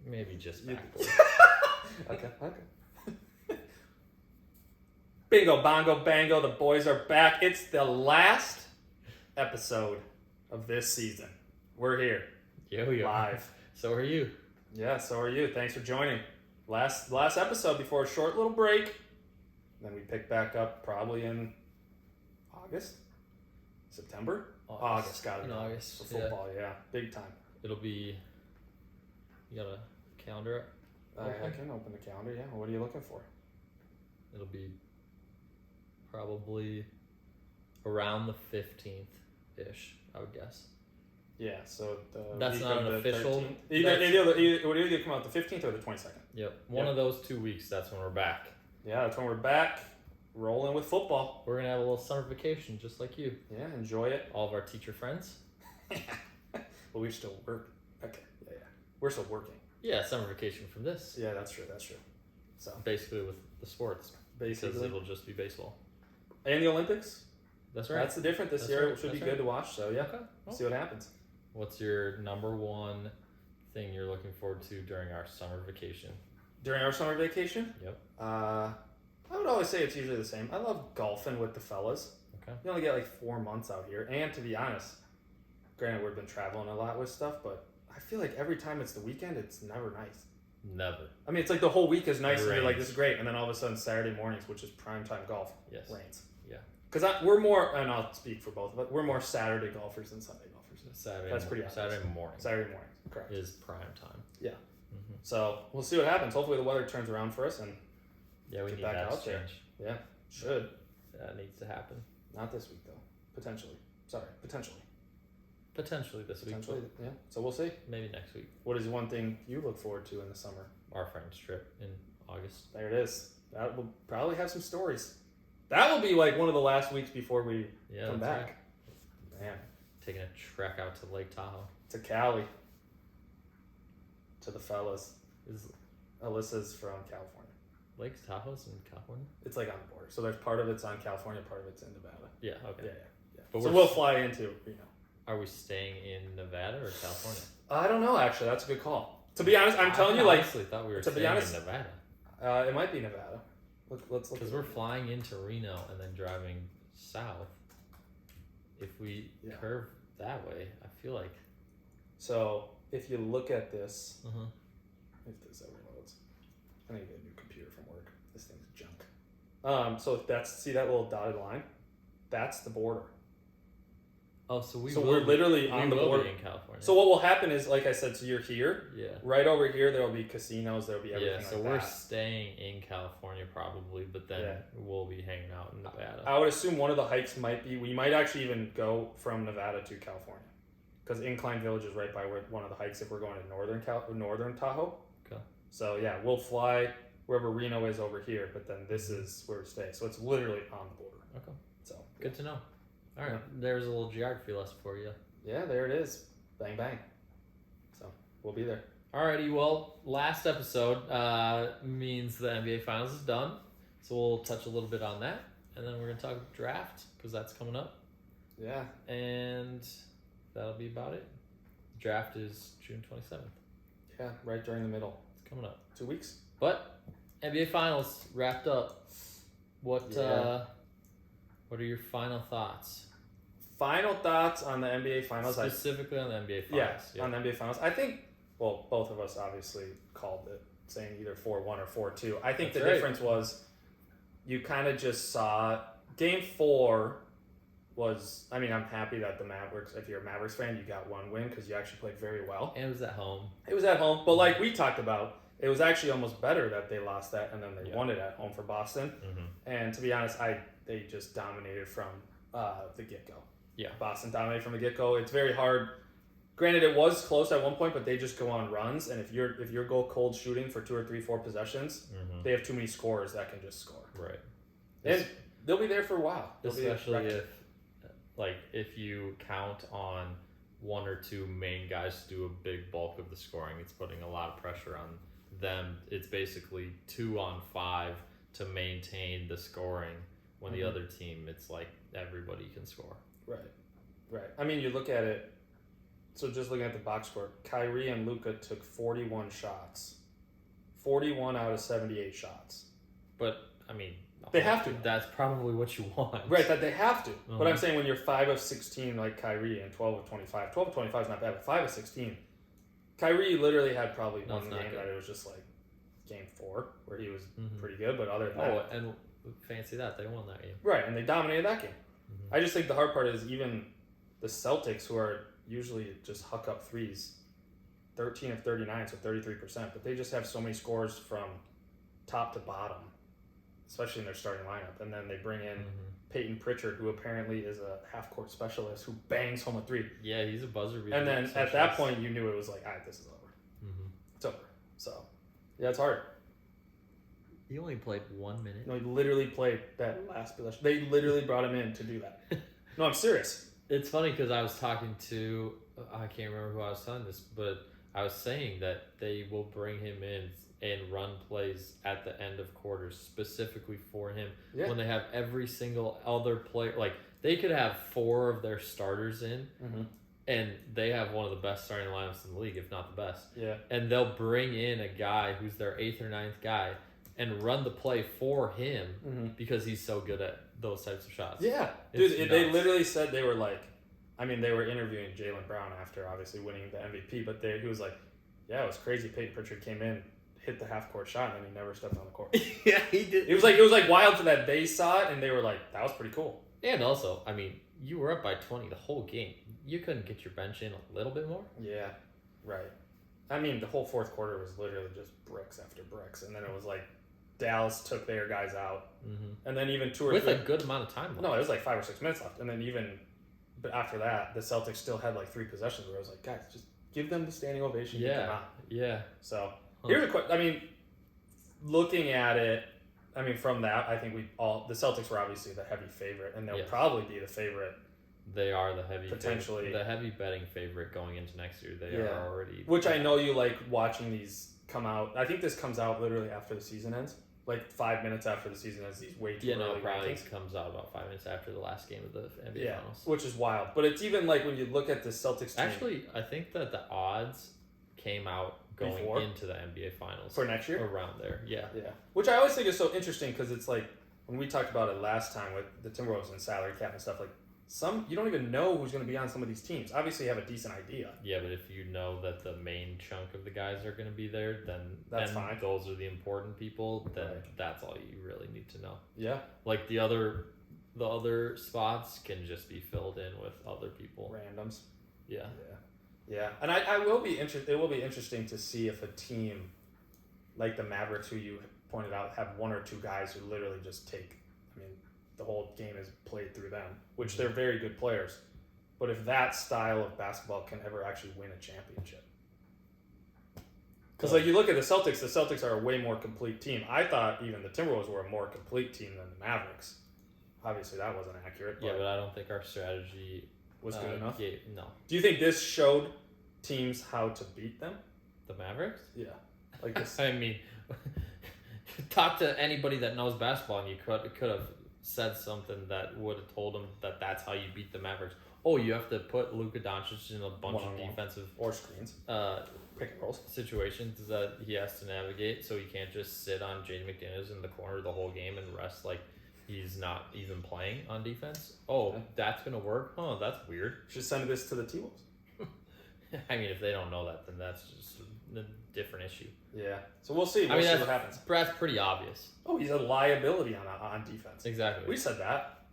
Maybe just backwards. Okay. Bingo, bongo, bango. The boys are back. It's the last episode of this season. We're here. Yo. Live. So are you. Yeah, so are you. Thanks for joining. Last episode before a short little break. Then we pick back up probably in August? September? August, got it. In August. For football, yeah. Big time. It'll be... You got a calendar up? I can open the calendar, yeah. What are you looking for? It'll be probably around the 15th-ish, I would guess. Yeah, so the That's week not of an the official... 13th. It would either come out the 15th or the 22nd. Yep. One of those 2 weeks, that's when we're back. Yeah, that's when we're back, rolling with football. We're going to have a little summer vacation, just like you. Yeah, enjoy it. All of our teacher friends. Well, we still work. Okay, yeah. We're still working. Yeah, summer vacation from this. Yeah, that's true. So Basically with the sports. Because basically, it'll just be baseball. and the Olympics. That's right. That's the difference this That's year. right. It should be That's good to watch. So yeah, Okay. Well, see what happens. what's your number one thing you're looking forward to during our summer vacation? During our summer vacation, Yep. I would always say it's usually the same. I love golfing with the fellas. Okay. You only get like 4 months out here, and to be honest, granted we've been traveling a lot with stuff, but I feel like every time it's the weekend, it's never nice. Never. I mean, it's like the whole week is nice, It and you're like, rains. this is great, and then all of a sudden Saturday mornings, which is primetime golf, Yes. rains. Yeah. Because we're more, and I'll speak for both of us, we're more Saturday golfers than Sunday golfers. Saturday. That's pretty obvious. Saturday morning. Saturday morning, correct. Is prime time. Yeah. Mm-hmm. So we'll see what happens. Hopefully the weather turns around for us, and Yeah, we Get need back that out there. exchange. yeah, should. That needs to happen. Not this week though. Potentially. Potentially this week. Potentially, yeah. So we'll see. but Maybe next week. What is one thing you look forward to in the summer? Our friend's trip in August. There it is. That will probably have some stories. That will be like one of the last weeks before we Yeah. come that's back. right. Man, Taking a trek out to Lake Tahoe. to Cali. To the fellas. Is Alyssa's from California. Lake Tahoe's in California? It's like on the border. So there's part of it's on California, part of it's in Nevada. Yeah. Okay. Yeah. But So we're- we'll fly into Reno. Are we staying in Nevada or California? I don't know. Actually, that's a good call. To be honest, I'm telling you, like, honestly thought we were to be staying honest- in Nevada it might be Nevada. Let's look. because we're flying into Reno and then driving south. If we Yeah. curve that way, I feel like. So if you look at this, Uh-huh. if this ever loads, I need to get a new computer from work. This thing's junk. So see that little dotted line? That's the border. Oh, so we. So will we're be- literally we on the will border. be in California. So what will happen is, like I said, so you're here. Yeah. Right over here, there will be casinos. There will be everything Yeah. So like we're that. staying in California probably, but then Yeah. we'll be hanging out in Nevada. I would assume one of the hikes might be. We might actually even go from Nevada to California, because Incline Village is right by one of the hikes if we're going to northern Tahoe. Okay. So yeah, we'll fly wherever Reno is over here, but then this is where we stay. So it's literally on the border. Okay. So Good to know. All right. Yeah. There's a little geography lesson for you. yeah, there it is. Bang bang. So we'll be there. Alrighty, well, last episode means the NBA Finals is done, so we'll touch a little bit on that, and then we're gonna talk draft because that's coming up, Yeah. and that'll be about it. Draft is June 27th. Yeah. Right during the middle. It's coming up, 2 weeks. but NBA Finals wrapped up. What Yeah. what are your final thoughts? Final thoughts on the NBA Finals. Specifically on the NBA Yeah, Finals. on the NBA Finals. I think, well, both of us obviously called it, saying either 4-1 or 4-2. I think That's the right. difference was you kind of just saw Game 4 was, I mean, I'm happy that the Mavericks, if you're a Mavericks fan, you got one win because you actually played very well. And it was at home. It was at home, but like we talked about, it was actually almost better that they lost that and then they Yeah. won it at home for Boston. Mm-hmm. And to be honest, they just dominated from the get-go. Yeah. Boston dominated from the get-go. It's very hard. Granted, it was close at one point, but they just go on runs. And if you're go cold shooting for 2 or 3, 4 possessions, Mm-hmm. they have too many scorers that can just score. Right. And they'll be there for a while. They'll be Especially if you count on 1 or 2 main guys to do a big bulk of the scoring, it's putting a lot of pressure on them. It's basically 2 on 5 to maintain the scoring. When the other team, it's like everybody can score. Right. I mean, you look at it. So just looking at the box score, Kyrie and Luka took 41 shots. 41 out of 78 shots. But, I mean... They have to. That's probably what you want. Right, that they have to. But I'm saying when you're 5 of 16 like Kyrie and 12 of 25. 12 of 25 is not bad, but 5 of 16. Kyrie literally had probably one game that it was just like game 4 where he was pretty good, but other than that... Oh, and fancy that. They won that game. Right, and they dominated that game. I just think the hard part is even the Celtics, who are usually just huck up threes, 13 of 39, so 33%, but they just have so many scores from top to bottom, especially in their starting lineup. And then they bring in Peyton Pritchard, who apparently is a half-court specialist who bangs home a three. Yeah, he's a buzzer beater. And then at that point, you knew it was like, all right, this is over. It's over. So, yeah, it's hard. He only played 1 minute. No, he literally played that last possession. They literally brought him in to do that. No, I'm serious. It's funny because I was talking to, I can't remember who I was telling this, but I was saying that they will bring him in and run plays at the end of quarters specifically for him when they have every single other player. Like, they could have 4 of their starters in, and they have one of the best starting lineups in the league, if not the best. Yeah. And they'll bring in a guy who's their 8th or 9th guy and run the play for him because he's so good at those types of shots. Yeah. Dude, they literally said they were like, I mean, they were interviewing Jaylen Brown after obviously winning the MVP, but he was like, yeah, it was crazy. Peyton Pritchard came in, hit the half-court shot, and then he never stepped on the court. Yeah, he did. It was like wild for that they saw it, and they were like, that was pretty cool. And also, I mean, you were up by 20 the whole game. You couldn't get your bench in a little bit more? Yeah, right. I mean, the whole fourth quarter was literally just bricks after bricks, and then it was like Dallas took their guys out, and then even 2 or 3... With a good amount of time left. No, it was like 5 or 6 minutes left, and then even but after that, the Celtics still had like 3 possessions where I was like, guys, just give them the standing ovation. Yeah. So here's a question. I mean, looking at it, I mean, from that, I think the Celtics were obviously the heavy favorite, and they'll probably be the favorite. They are the heavy potentially the heavy betting favorite going into next year. They are already. Which I know you like watching these come out. I think this comes out literally after the season ends. Like 5 minutes after the season ends, these way too early probably rankings. Comes out about 5 minutes after the last game of the NBA Finals. Which is wild. But it's even like when you look at the Celtics team. Actually, I think that the odds came out going into the NBA Finals. For next year? Around there, yeah. Which I always think is so interesting because it's like, when we talked about it last time with the Timberwolves and salary cap and stuff, like, you don't even know who's going to be on some of these teams. Obviously, you have a decent idea. Yeah, but if you know that the main chunk of the guys are going to be there, then that's fine. Those are the important people. Then that's all you really need to know. Yeah, like the other spots can just be filled in with other people, randoms. Yeah. And I will be interested. It will be interesting to see if a team like the Mavericks, who you pointed out, have 1 or 2 guys who literally just take. I mean, the whole game is played through them, which they're very good players. But if that style of basketball can ever actually win a championship. Because like you look at the Celtics are a way more complete team. I thought even the Timberwolves were a more complete team than the Mavericks. Obviously that wasn't accurate. But I don't think our strategy was good enough. No. Do you think this showed teams how to beat them? The Mavericks? Yeah. Like this. I mean, talk to anybody that knows basketball, and you could have said something that would have told them that that's how you beat the Mavericks. Oh, you have to put Luka Doncic in a bunch of defensive or screens, pick and rolls situations that he has to navigate, so he can't just sit on Jaden McDaniels in the corner the whole game and rest like he's not even playing on defense. Oh, that's gonna work? Oh, that's weird. Should send this to the T-Wolves. I mean, if they don't know that, then that's just a different issue. Yeah. So we'll see. We'll see what happens. That's pretty obvious. Oh, he's a liability on defense. Exactly. We said that.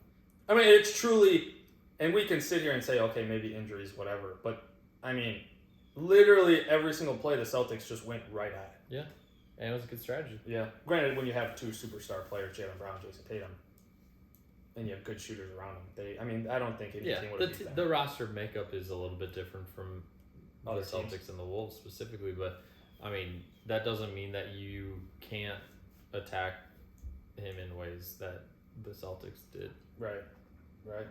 I mean, it's truly, and we can sit here and say, okay, maybe injuries, whatever. But, I mean, literally every single play, the Celtics just went right at it. Yeah. And it was a good strategy. Yeah. Granted, when you have 2 superstar players, Jaylen Brown, Jason Tatum, and you have good shooters around them, I don't think anything would have beat them. The roster makeup is a little bit different from the Celtics teams. And the Wolves specifically, but I mean that doesn't mean that you can't attack him in ways that the Celtics did. Right.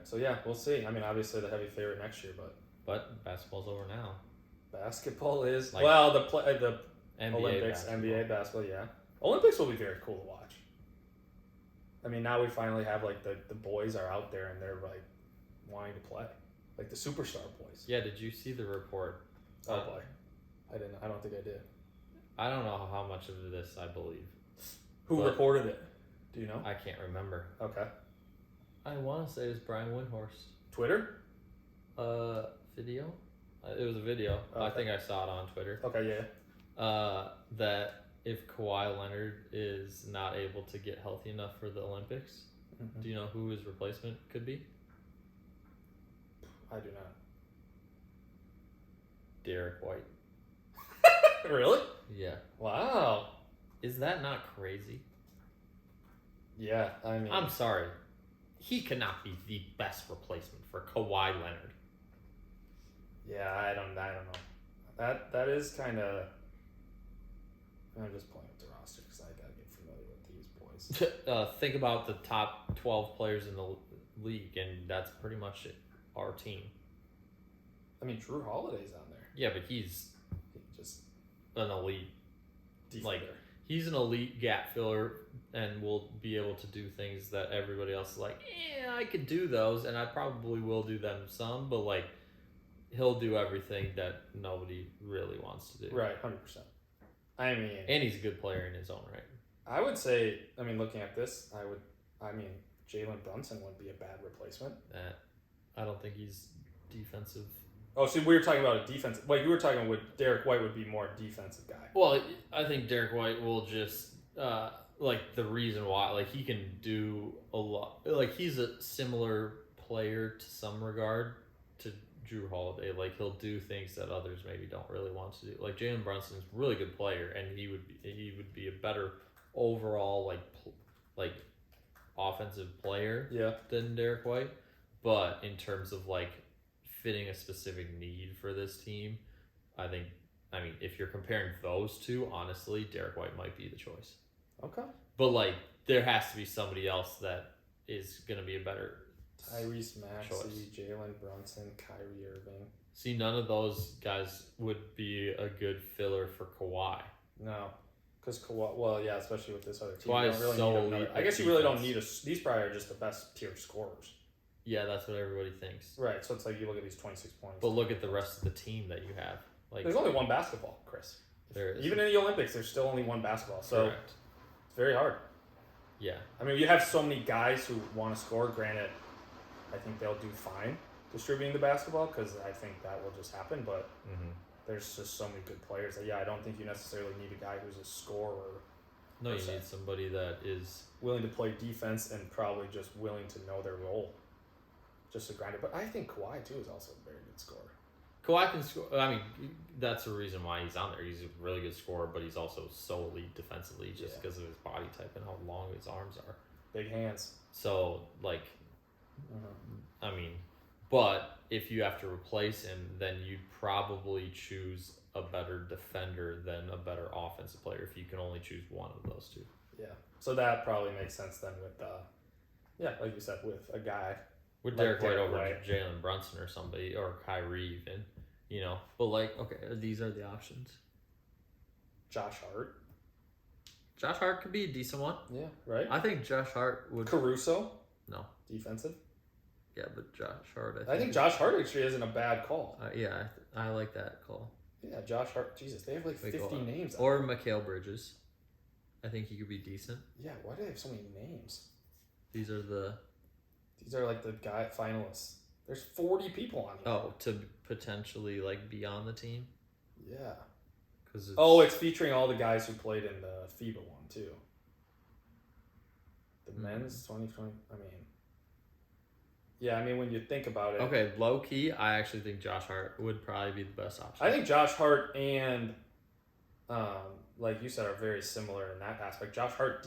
So yeah, we'll see. I mean, obviously the heavy favorite next year, but basketball's over now. Basketball is the NBA Olympics, basketball. NBA basketball. Yeah, Olympics will be very cool to watch. I mean, now we finally have like the boys are out there and they're like wanting to play. like the superstar boys. Yeah, did you see the report? Oh boy, I didn't. I don't think I did. I don't know how much of this I believe. Who reported it? Do you know? I can't remember. Okay. I want to say it was Brian Windhorst. Twitter? Video? It was a video. Okay. I think I saw it on Twitter. Okay, yeah. That if Kawhi Leonard is not able to get healthy enough for the Olympics, do you know who his replacement could be? I do not. Derek White. Really? Yeah. Wow. Is that not crazy? Yeah, I mean, I'm sorry. He cannot be the best replacement for Kawhi Leonard. yeah, I don't know. That is kind of. I'm just pulling up the roster because I gotta get familiar with these boys. Think about the top 12 players in the league, and that's pretty much it, our team. I mean, Drew Holiday's on there. Yeah, but he's Just an elite. defender. He's an elite gap filler and will be able to do things that everybody else is like, I could do those, and I probably will do them some, but like, he'll do everything that nobody really wants to do. Right, 100%. I mean, And he's a good player in his own right. I would say, looking at this, Jalen Brunson would be a bad replacement. I don't think he's defensive. Oh, so we were talking about a defense. Like you were talking with Derek White would be more a defensive guy. Well, I think Derek White will just the reason why he can do a lot. Like he's a similar player to some regard to Drew Holiday. Like he'll do things that others maybe don't really want to do. Like Jalen Brunson's a really good player, and he would be a better overall offensive player than Derek White. But in terms of fitting a specific need for this team, I mean, if you're comparing those two, honestly, Derek White might be the choice. Okay. But there has to be somebody else that is going to be a better Tyrese Maxey, choice. Jalen Brunson, Kyrie Irving. See, none of those guys would be a good filler for Kawhi. No. Because Kawhi, well, yeah, especially with this other team. Kawhi you don't really is so need another, elite I guess you with really don't defense. need these probably are just the best tier scorers. Yeah, that's what everybody thinks. Right, so it's like you look at these 26 points. But look at the rest of the team that you have. There's only one basketball, Chris. There is. Even in the Olympics, there's still only one basketball. So Correct. it's very hard. Yeah. I mean, you have so many guys who want to score. Granted, I think they'll do fine distributing the basketball because I think that will just happen. But there's just so many good players that, I don't think you necessarily need a guy who's a scorer. No, you need somebody that is willing to play defense and probably just willing to know their role. Just to grind it. But I think Kawhi, too, is also a very good scorer. Kawhi can score. I mean, that's the reason why he's on there. He's a really good scorer, but he's also so elite defensively just because of his body type and how long his arms are. Big hands. So, I mean, but if you have to replace him, then you'd probably choose a better defender than a better offensive player if you can only choose one of those two. Yeah. So that probably makes sense then with, like you said, with a guy. With Derek White over Jalen Brunson or somebody, or Kyrie even, But okay, these are the options. Josh Hart. Josh Hart could be a decent one. Yeah, right? I think Josh Hart would... Caruso? No. Defensive? Yeah, but Josh Hart... I think Josh Hart actually isn't a bad call. Yeah, I like that call. Yeah, Josh Hart. Jesus, they have 50 names. Or Mikal Bridges. I think he could be decent. Yeah, why do they have so many names? These are the guy finalists. There's 40 people on here. Oh, to potentially be on the team? Yeah. Cause it's featuring all the guys who played in the FIBA one too. The men's 2020. When you think about it. Okay, low key, I actually think Josh Hart would probably be the best option. I think Josh Hart and, like you said, are very similar in that aspect. Josh Hart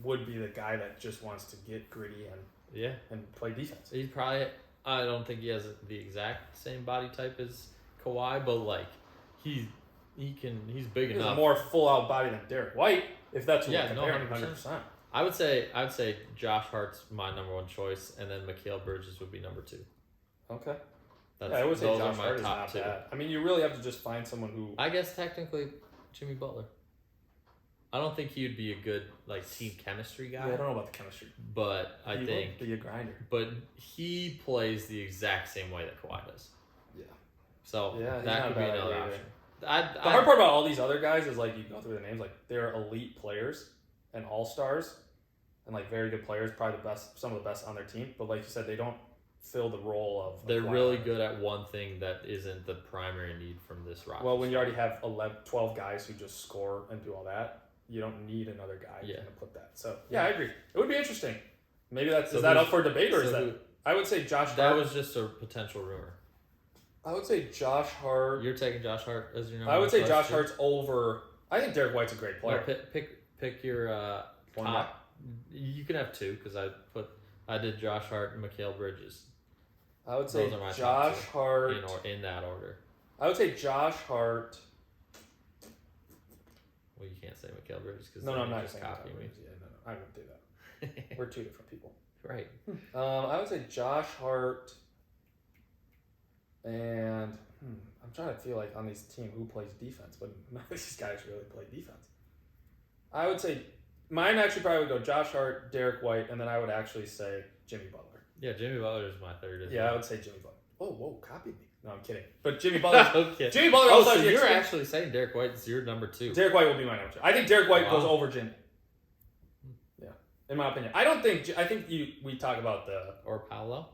would be the guy that just wants to get gritty and play defense. He's probably. I don't think he has the exact same body type as Kawhi, but he's big enough. He's a more full out body than Derek White, if that's what we're comparing. 100%. I would say Josh Hart's my number one choice, and then Mikal Bridges would be number 2. Okay. I would say Josh Hart is not bad. You really have to just find someone who. I guess technically Jimmy Butler. I don't think he'd be a good like team chemistry guy. Yeah, I don't know about the chemistry. But I He think will be a grinder. But he plays the exact same way that Kawhi does. Yeah. So Yeah, he's that not could a be bad another idea option. The hard part about all these other guys is like you go through the names, like they're elite players and all-stars and like very good players, probably the best, some of the best on their team. But like you said, they don't fill the role of. They're really good at one thing that isn't the primary need from this roster. Well, when you already have 12 guys who just score and do all that, you don't need another guy to put that. So yeah, I agree. It would be interesting. Maybe is that up for debate or is that? I would say Josh Hart. That was just a potential rumor. I would say Josh Hart. You're taking Josh Hart as your number. I would say Josh Hart's over. I think Derek White's a great player. No, pick your one top. You can have two because I did Josh Hart and Mikal Bridges. I would say Josh Hart in that order. I would say Josh Hart. Well, you can't say Mikal Bridges because I'm not just saying copying me. Yeah, no, I wouldn't do that. We're two different people. Right. I would say Josh Hart. And I'm trying to feel like on this team who plays defense, but none of these guys really play defense. I would say mine actually probably would go Josh Hart, Derek White, and then I would actually say Jimmy Butler. Yeah, Jimmy Butler is my third. I would say Jimmy Butler. Whoa, copy me. No, I'm kidding. But Jimmy Butler. Okay. Jimmy Butler also so you're actually saying Derek White is your number two. Derek White will be my number two. I think Derek White goes over Jimmy. Yeah, in my opinion. I think we talk about or Paolo.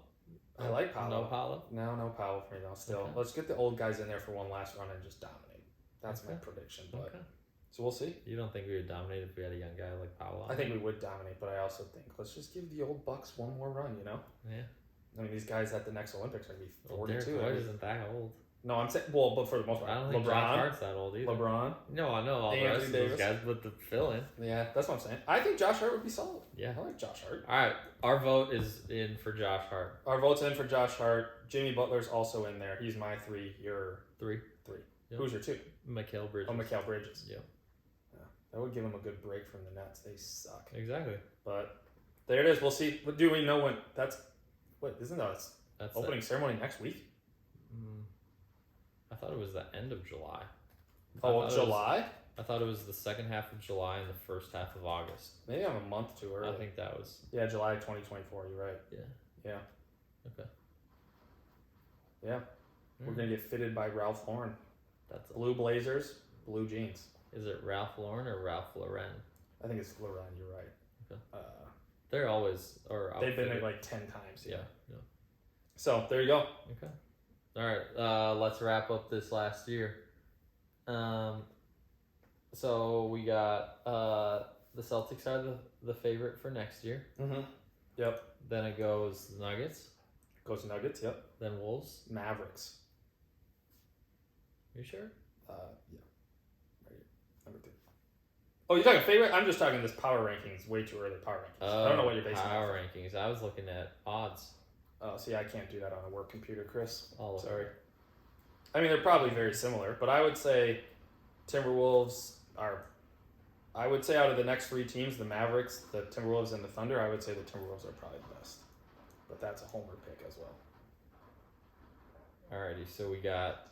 I like Paolo. No Paolo? No Paolo for me though. Still, Okay. Let's get the old guys in there for one last run and just dominate. That's my prediction. But so we'll see. You don't think we would dominate if we had a young guy like Paolo? I think we would dominate, but I also think let's just give the old Bucks one more run. You know? Yeah. I mean, these guys at the next Olympics are gonna be 42. Derek White isn't that old. No, I'm saying but for the most part, I don't think Josh Hart's that old either. LeBron. No, I know all the rest of those guys with the fill in. Yeah, that's what I'm saying. I think Josh Hart would be solid. Yeah, I like Josh Hart. All right, our vote is in for Josh Hart. Our vote's in for Josh Hart. Jimmy Butler's also in there. He's my 3. Your 3. Yep. Who's your 2? Mikal Bridges. Oh, Mikal Bridges. Yeah. That would give him a good break from the Nets. They suck. Exactly. But there it is. We'll see. But do we know when that's? Wait, isn't that opening ceremony next week? I thought it was the end of July. July? I thought it was the second half of July and the first half of August. Maybe I'm a month too early. I think that was. Yeah, July 2024. You're right. Yeah. Okay. Yeah. We're going to get fitted by Ralph Lauren. That's blue blazers, blue jeans. Is it Ralph Lauren or Ralph Lauren? I think it's Lauren. You're right. Okay. They're always they've been there like 10 times. Yeah. So there you go. Okay. All right. Let's wrap up this last year. So we got the Celtics are the favorite for next year. Mm-hmm. Yep. Then it goes Nuggets. Goes Nuggets. Yep. Then Wolves. Mavericks. You sure? Yeah. Right. Number 2. Oh, you're talking favorite? I'm just talking this power rankings. Way too early power rankings. I don't know what you're basing power rankings. I was looking at odds. Oh, see, I can't do that on a work computer, Chris. Sorry. I mean, they're probably very similar, but I would say Timberwolves are. I would say out of the next 3 teams, the Mavericks, the Timberwolves, and the Thunder, I would say the Timberwolves are probably the best. But that's a homer pick as well. Alrighty, so we got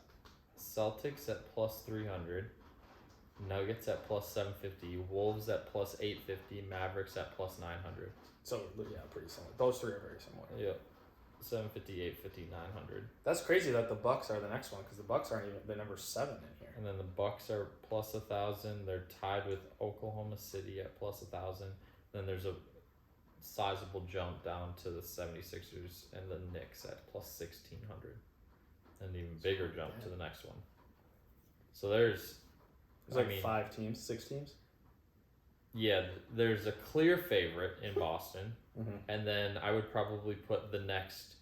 Celtics at plus 300, Nuggets at plus 750, Wolves at plus 850, Mavericks at plus 900. So, yeah, pretty similar. Those 3 are very similar. Yep. 750, 850, 900. That's crazy that the Bucks are the next one because the Bucks aren't even the number 7 in here. And then the Bucks are plus 1,000. They're tied with Oklahoma City at plus 1,000. Then there's a sizable jump down to the 76ers and the Knicks at plus 1,600. And an even bigger jump to the next one. So there's 5 teams, 6 teams. Yeah, there's a clear favorite in Boston. Mm-hmm. And then I would probably put the next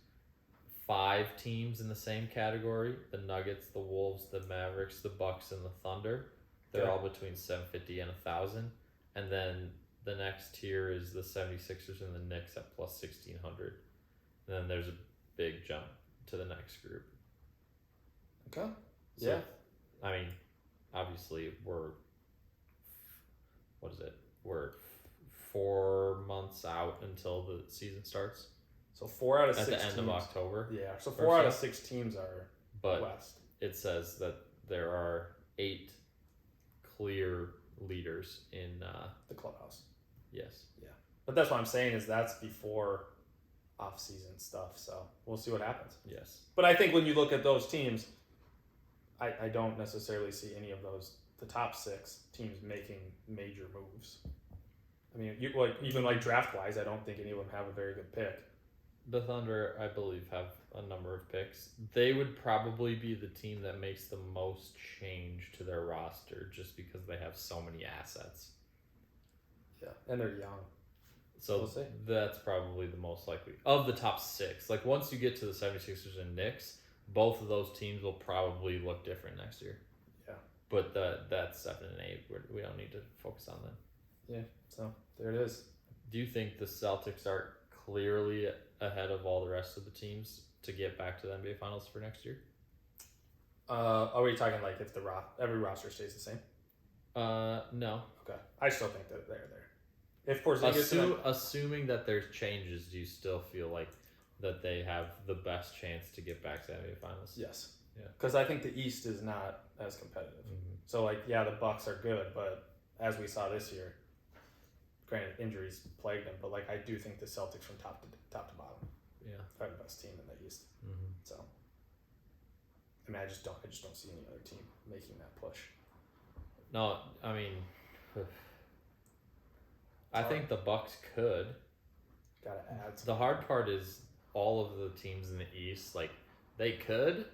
5 teams in the same category: the Nuggets, the Wolves, the Mavericks, the Bucks, and the Thunder. They're all between 750 and 1,000. And then the next tier is the 76ers and the Knicks at plus 1,600. And then there's a big jump to the next group. Okay. So, yeah. I mean, obviously we're 4 months out until the season starts. So 4 out of 6 at the end teams. of October. Yeah. So 4 out of 6 teams are but West. It says that there are 8 clear leaders in The clubhouse. yes. But that's what I'm saying is that's before off-season stuff. So we'll see what happens. Yes. But I think when you look at those teams, I don't necessarily see any of the top 6 teams making major moves. I mean, even draft-wise, I don't think any of them have a very good pick. The Thunder, I believe, have a number of picks. They would probably be the team that makes the most change to their roster just because they have so many assets. Yeah, and they're young. So We'll see. that's probably the most likely. Of the top 6, like once you get to the 76ers and Knicks, both of those teams will probably look different next year. Yeah. But that's 7 and 8. We don't need to focus on them. Yeah, so there it is. Do you think the Celtics are clearly ahead of all the rest of the teams to get back to the NBA Finals for next year? Are we talking like if every roster stays the same? No. Okay. I still think that they're there. If Porzingis Assuming that there's changes, do you still feel like that they have the best chance to get back to the NBA Finals? Yes. Yeah. Because I think the East is not as competitive. Mm-hmm. So the Bucks are good, but as we saw this year, granted injuries plagued them, but I do think the Celtics from top to bottom, are the best team in the East. Mm-hmm. So, I mean, I just don't see any other team making that push. No, I mean, I think the Bucks could. Gotta add. The hard part is all of the teams in the East, they could,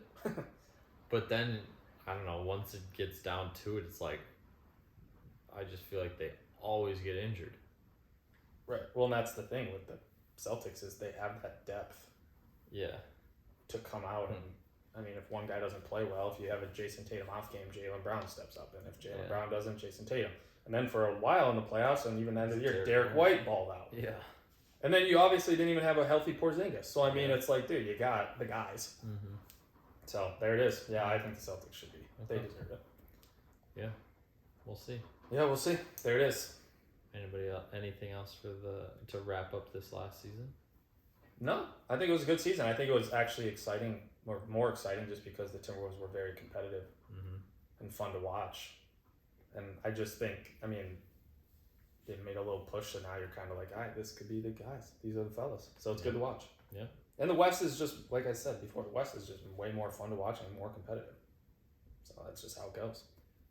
but then I don't know. Once it gets down to it, it's I just feel like they always get injured. Right. Well, and that's the thing with the Celtics is they have that depth. Yeah. To come out and, I mean, if one guy doesn't play well, if you have a Jason Tatum off game, Jaylen Brown steps up, and if Jaylen Brown doesn't, Jason Tatum. And then for a while in the playoffs and even end of the year, Derek White balled out. Yeah. And then you obviously didn't even have a healthy Porzingis. So, I mean, it's dude, you got the guys. Mm-hmm. So, there it is. Yeah, I think the Celtics should be. They deserve it. Yeah. We'll see. Yeah, we'll see. There it is. Anybody else, anything else to wrap up this last season? No, I think it was a good season. I think it was actually exciting, or more exciting just because the Timberwolves were very competitive and fun to watch. And I just think, I mean, they made a little push, so now you're kind of all right, this could be the guys. These are the fellas. So it's good to watch. Yeah. And the West is just, like I said before, the West is just way more fun to watch and more competitive. So that's just how it goes.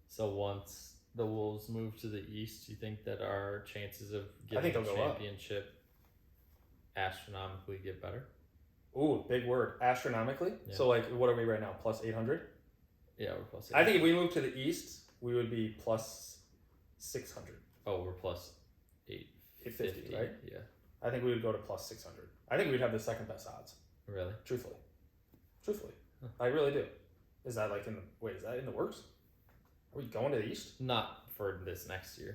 So once the Wolves move to the East, you think that our chances of getting they'll a go up. championship astronomically get better? Ooh, big word. Astronomically? Yeah. So, what are we right now? Plus 800? Yeah, we're plus 800. I think if we move to the East, we would be plus 600. Oh, we're plus 850, right? Yeah. I think we would go to plus 600. I think we'd have the second best odds. Really? Truthfully. Huh. I really do. Is that is that in the works? Are we going to the East? Not for this next year.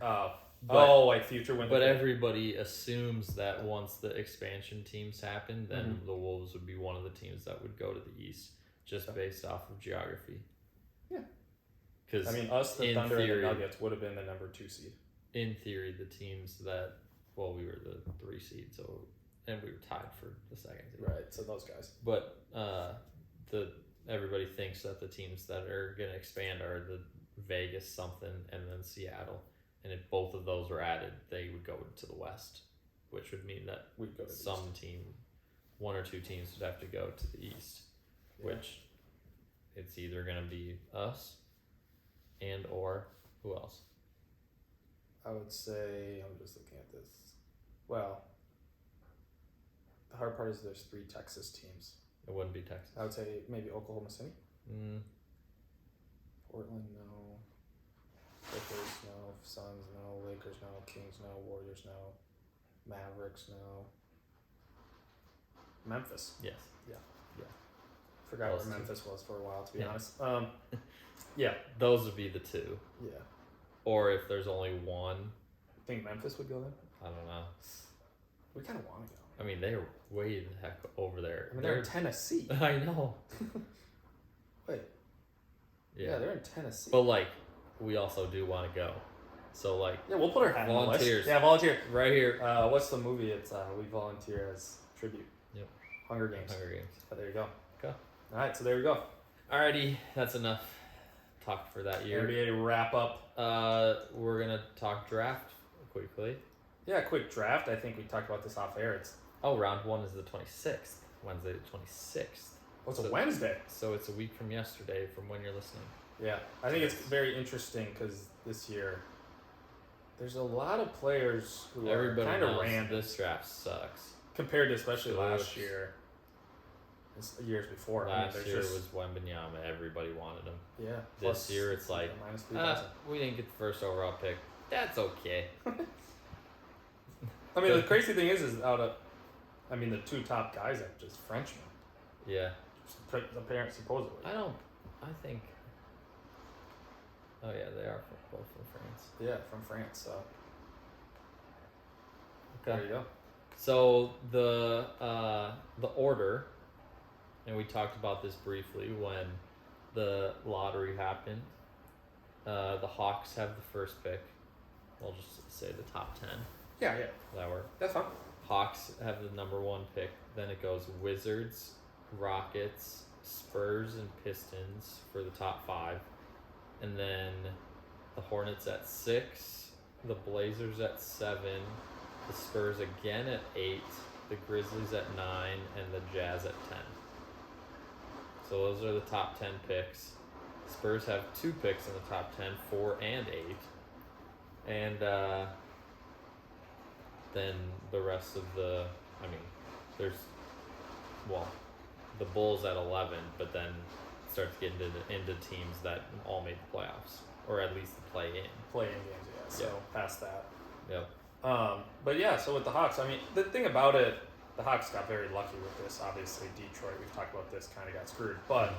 Future winter. But everybody assumes that once the expansion teams happen, then the Wolves would be one of the teams that would go to the East, just based off of geography. Yeah. Because I mean, us, the Thunder, and the Nuggets would have been the number 2 seed. In theory, the teams that, we were the 3 seed, and we were tied for the 2nd seed. Right. So those guys. But everybody thinks that the teams that are going to expand are the Vegas something and then Seattle. And if both of those were added, they would go to the West, which would mean that we'd go to some team, 1 or 2 teams would have to go to the East, which it's either going to be us and or who else? I would say, I'm just looking at this. Well, the hard part is there's 3 Texas teams. It wouldn't be Texas. I would say maybe Oklahoma City. Portland, no. Clippers, no. Suns, no. Lakers, no. Kings, no. Warriors, no. Mavericks, no. Memphis. Yes. Forgot Those where 2. Memphis was for a while, to be Yeah. honest. Those would be the 2. Yeah. Or if there's only one, Think Memphis would go then? I don't know. We kind of want to go. I mean, they are way the heck over there. I mean, they're in Tennessee. I know. Wait. Yeah, they're in Tennessee. But we also do want to go. So yeah, we'll put our hat on the list. volunteers. Yeah, volunteer. Right here. What's the movie? It's we volunteer as tribute. Yep. Hunger Games. Hunger Games. Oh, there you go. Okay. All right, so there we go. Alrighty, that's enough talked for that year. NBA wrap up. We're gonna talk draft quickly. Yeah, quick draft. I think we talked about this off air. Round 1 is the 26th. Wednesday the 26th. It's a Wednesday. So it's a week from yesterday from when you're listening. Yeah, I think it's very interesting because this year there's a lot of players who are kind of random. This draft sucks. Compared to especially last year. Years before. Last year was Wembanyama. Everybody wanted him. Yeah. This year it's like, minus 3,000. we didn't get the first overall pick. That's okay. I mean, the crazy thing is the two top guys are just Frenchmen. Yeah. The parents supposedly. I think. Oh yeah, they are both from France. Yeah, from France. So. Okay. There you go. So the order, and we talked about this briefly when the lottery happened. The Hawks have the first pick. We'll just say the top 10. Yeah. That work. That's fine. Hawks have the number 1 pick. Then it goes Wizards, Rockets, Spurs, and Pistons for the top 5. And then the Hornets at 6, the Blazers at 7, the Spurs again at 8, the Grizzlies at 9, and the Jazz at 10. So those are the top 10 picks. Spurs have 2 picks in the top 10, 4 and 8. And then the rest of the, there's, the Bulls at 11, but then it starts getting into teams that all made the playoffs, or at least the play-in games, yeah. So past that. Yep. But yeah, so with the Hawks, the thing about it, the Hawks got very lucky with this. Obviously, Detroit, we've talked about this, kind of got screwed. But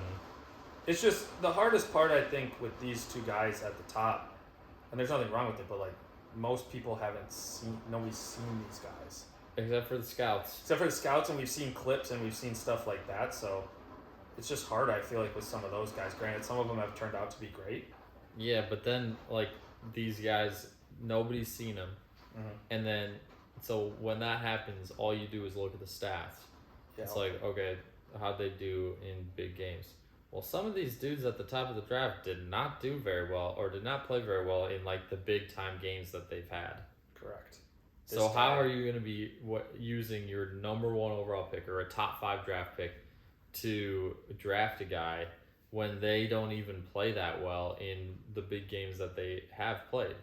it's just the hardest part, I think, with these two guys at the top, and there's nothing wrong with it, but like most people nobody's seen these guys. Except for the scouts. And we've seen clips and we've seen stuff like that. So it's just hard, I feel like, with some of those guys. Granted, some of them have turned out to be great. Yeah, but then, like, these guys, nobody's seen them. Mm-hmm. And then, so when that happens, all you do is look at the stats. Yeah. It's like, okay, how'd they do in big games? Well, some of these dudes at the top of the draft did not do very well, or did not play very well in, like, the big-time games that they've had. Correct. So how are you going to be using your number 1 overall pick or a top 5 draft pick to draft a guy when they don't even play that well in the big games that they have played?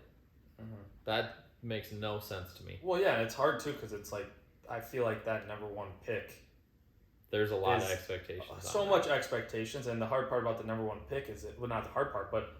Mm-hmm. That makes no sense to me. Well, yeah, it's hard too because it's like I feel like that number 1 pick. There's a lot of expectations. So much expectations, and the hard part about the number 1 pick is not the hard part, but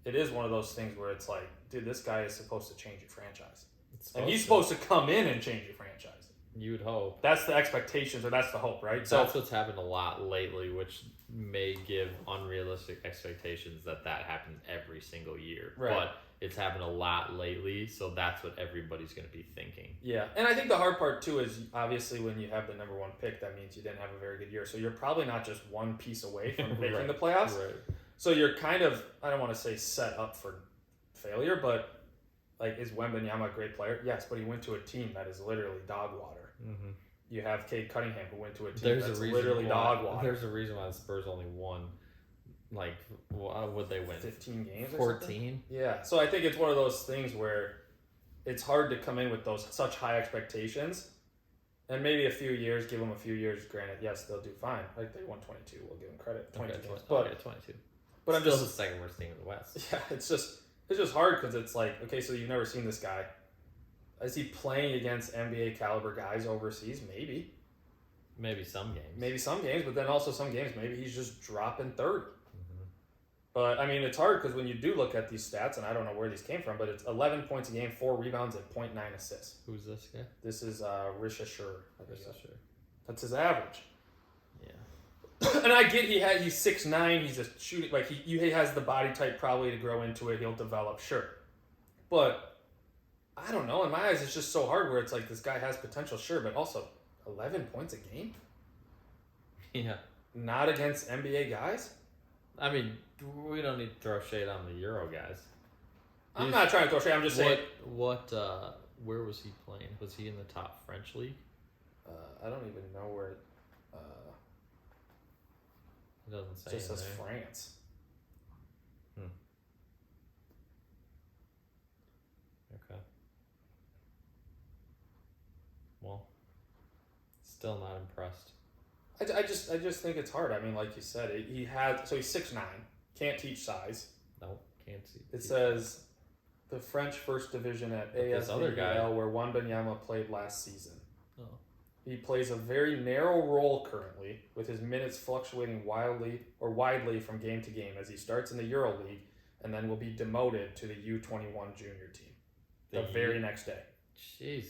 it is one of those things where it's like, dude, this guy is supposed to change your franchise. And he's supposed to come in and change your franchise. You would hope. That's the expectations, or that's the hope, right? That's what's happened a lot lately, which may give unrealistic expectations that happens every single year. Right. But it's happened a lot lately, so that's what everybody's going to be thinking. Yeah, and I think the hard part, too, is obviously when you have the number 1 pick, that means you didn't have a very good year. So you're probably not just one piece away from making the playoffs. Right. So you're kind of, I don't want to say set up for failure, but like, is Wembanyama a great player? Yes, but he went to a team that is literally dog water. Mm-hmm. You have Cade Cunningham, who went to a team that's literally dog water. There's a reason why the Spurs only won, like, what would they win? 15 games 14? Yeah, so I think it's one of those things where it's hard to come in with such high expectations, and maybe give them a few years, granted, yes, they'll do fine. Like, they won 22, we'll give them credit. 22 games. But 22. But I'm still the second worst team in the West. Yeah, it's just hard because it's like, okay, so you've never seen this guy. Is he playing against NBA caliber guys overseas? Maybe. Maybe some games. But then also some games, maybe he's just dropping 30. Mm-hmm. But, it's hard because when you do look at these stats, and I don't know where these came from, but it's 11 points a game, 4 rebounds, and 0.9 assists. Who's this guy? This is Risha Shur. That's his average. Yeah. And I get he's 6'9", he's a shooting, like he has the body type probably to grow into it, he'll develop, sure. But I don't know, in my eyes it's just so hard where it's like this guy has potential, sure, but also 11 points a game? Yeah. Not against NBA guys? We don't need to throw shade on the Euro guys. I'm not trying to throw shade, I'm just saying. Where was he playing? Was he in the top French league? I don't even know where. It doesn't say. It just says France. Okay. Well, still not impressed. I just think it's hard. I mean, like you said, he's 6'9", can't teach size. Nope, can't see. It says the French First Division at this other guy- ASVL, where Wembanyama played last season. Oh. He plays a very narrow role currently, with his minutes fluctuating widely from game to game as he starts in the EuroLeague and then will be demoted to the U21 junior team the very next day. Jeez.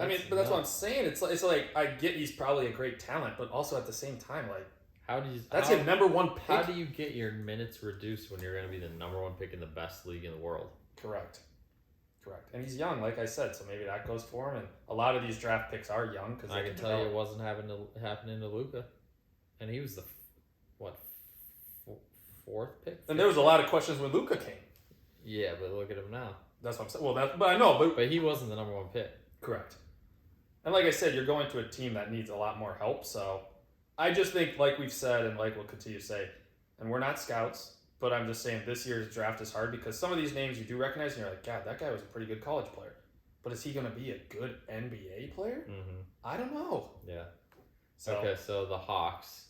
I mean, but that's what I'm saying. It's like I get he's probably a great talent, but also at the same time, like, that's your number one pick. How do you get your minutes reduced when you're going to be the number one pick in the best league in the world? Correct. And he's young, like I said, so maybe that goes for him. And a lot of these draft picks are young because I can tell you it wasn't happening to Luka, and he was the fourth pick. And there was a lot of questions when Luka came. Yeah, but look at him now. That's what I'm saying. Well, but I know, but he wasn't the number one pick. Correct. And like I said, you're going to a team that needs a lot more help. So I just think, like we've said, and like we'll continue to say, and we're not scouts. But I'm just saying this year's draft is hard because some of these names you do recognize and you're like, God, that guy was a pretty good college player. But is he going to be a good NBA player? Mm-hmm. I don't know. Yeah. Okay, so the Hawks,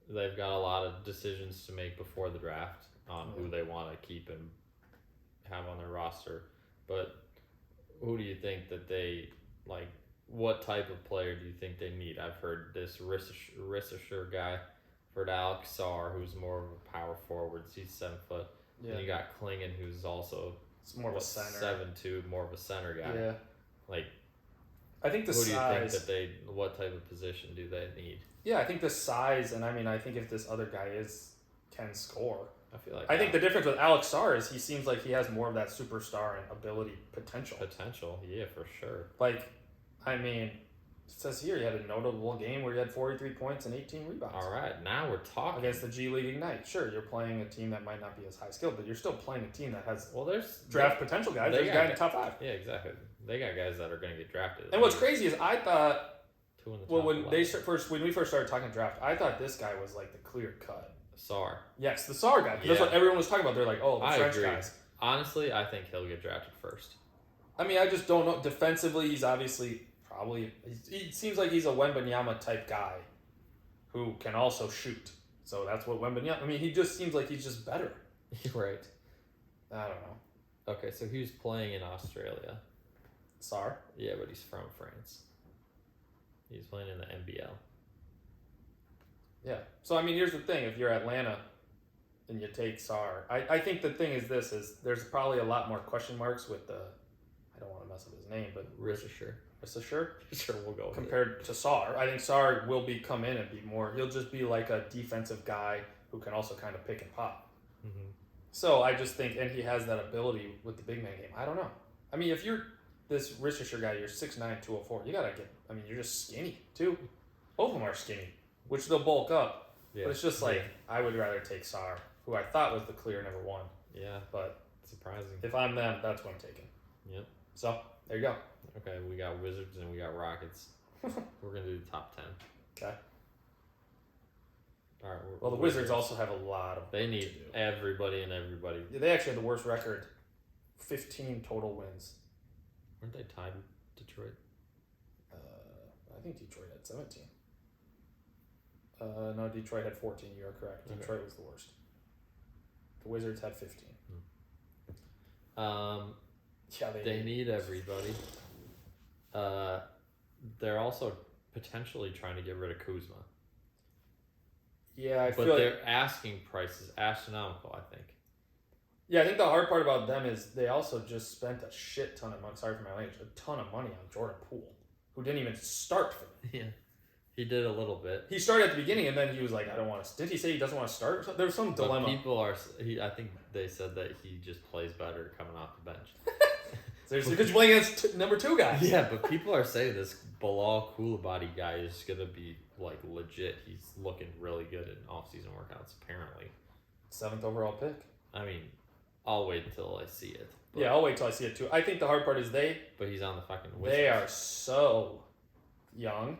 they've got a lot of decisions to make before the draft on who they want to keep and have on their roster. But who do you think that they, like, what type of player do you think they need? I've heard this Risser guy. For Alex Sarr, who's more of a power forward, he's 7 foot. Yeah. And you got Klingon, who's also more of a center, 7'2", more of a center guy. Yeah, like I think the who size. Do you think that what type of position do they need? Yeah, I think the size, and I mean, I think if this other guy can score, I think the difference with Alex Sarr is he seems like he has more of that superstar and ability potential. Yeah, for sure. Like, I mean. It says here he had a notable game where he had 43 points and 18 rebounds. All right, now we're talking. Against the G League Ignite. Sure, you're playing a team that might not be as high skilled, but you're still playing a team that has draft potential guys. There's a guy in the top 5. Yeah, exactly. They got guys that are going to get drafted. And what's crazy is I thought, when we first started talking draft, I thought this guy was like the clear cut. Sarr. Yes, the Sarr guy. That's what everyone was talking about. They're like, oh, the French guys. Honestly, I think he'll get drafted first. I mean, I just don't know. Defensively, he's obviously... Probably, he seems like he's a Wembanyama type guy who can also shoot. So that's what Wembanyama. I mean, he just seems like he's just better. Right. I don't know. Okay, so he was playing in Australia. Sarr? Yeah, but he's from France. He's playing in the NBL. Yeah. So I mean, here's the thing: if you're Atlanta and you take Sarr, I think the thing is there's probably a lot more question marks with the. I don't want to mess up his name, but Risser. Sure, we'll go compared to Sarr. I think Sarr will come in and be more. He'll just be like a defensive guy who can also kind of pick and pop. Mm-hmm. So I just think, and he has that ability with the big man game. I don't know. I mean, if you're this Risher guy, you're 6'9", 204. You gotta get. I mean, you're just skinny too. Both of them are skinny, which they'll bulk up. Yeah. But it's just like I would rather take Sarr, who I thought was the clear number 1. Yeah, but surprising. If I'm them, that's what I'm taking. Yep. So there you go. Okay, we got Wizards and we got Rockets. We're going to do the top 10. Okay. All right. Well, the Wizards also have a lot of They need everybody and everybody. Yeah, they actually have the worst record. 15 total wins. Weren't they tied with Detroit? I think Detroit had 17. No, Detroit had 14. You are correct. Okay. Detroit was the worst. The Wizards had 15. Yeah, they need everybody. They're also potentially trying to get rid of Kuzma. Yeah, but their asking price is astronomical, I think. Yeah, I think the hard part about them is they also just spent a shit ton of money. Sorry for my language, a ton of money on Jordan Poole, who didn't even start for them. Yeah, he did a little bit. He started at the beginning, and then he was like, "I don't want to." Did he say he doesn't want to start? There was some dilemma. But people are. I think they said that he just plays better coming off the bench. Seriously, because you're playing against number 2 guys. Yeah, but people are saying this Bilal Coulibaly guy is gonna be like legit. He's looking really good in off-season workouts, apparently. 7th overall pick. I mean, I'll wait until I see it. Yeah, I'll wait till I see it too. I think the hard part is But he's on the fucking Wizards. They are so young,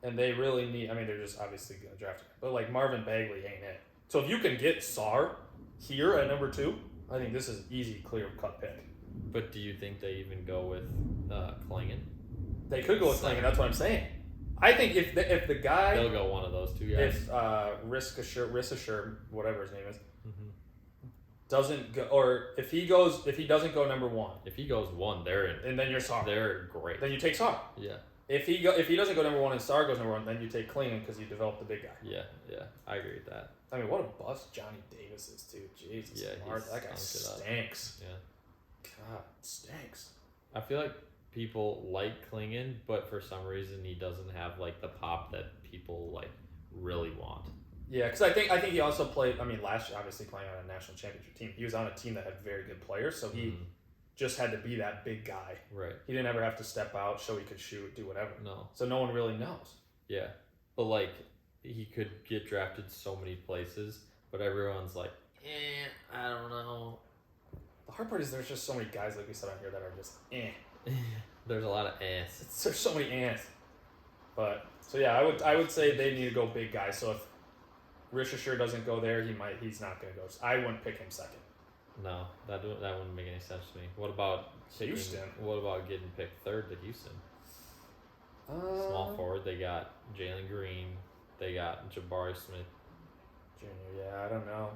and they really need. I mean, they're just obviously gonna draft him, but like Marvin Bagley ain't it. So if you can get Sarr here at number 2, I think this is an easy, clear-cut pick. But do you think they even go with Klingon? They could go with Klingon. That's what I'm saying. I think if the guy, they'll go one of those two guys. if Rissachar, whatever his name is, Mm-hmm. doesn't go, or if he doesn't go number 1, If he goes 1, they're in. and then you're Sar. They're great. Then you take Sar. Yeah, If he doesn't go number 1 and Sar goes number 1, then you take Klingon because you develop the big guy. yeah. I agree with that. I mean, what a bust Johnny Davis is too. Jesus, Yeah, Martha, that guy stunk it up. stinks. Yeah. God, stinks. I feel like people like Klingon, but for some reason he doesn't have like the pop that people like really want. Yeah, because I think he also played. I mean, last year, obviously playing on a national championship team, he was on a team that had very good players, so he just had to be that big guy. Right. He didn't ever have to step out, show he could shoot, do whatever. No. So no one really knows. Yeah. But like he could get drafted so many places, but everyone's like, I don't know. The hard part is there's just so many guys, like we said on here, that are just There's a lot of ass. There's so many ants. But so yeah, I would say they need to go big guys. So if Rissachar doesn't go there, he's not going to go. I wouldn't pick him second. No, that wouldn't make any sense to me. What about Houston? What about getting picked third to Houston? Small forward, they got Jalen Green, they got Jabari Smith, Jr. Yeah, I don't know.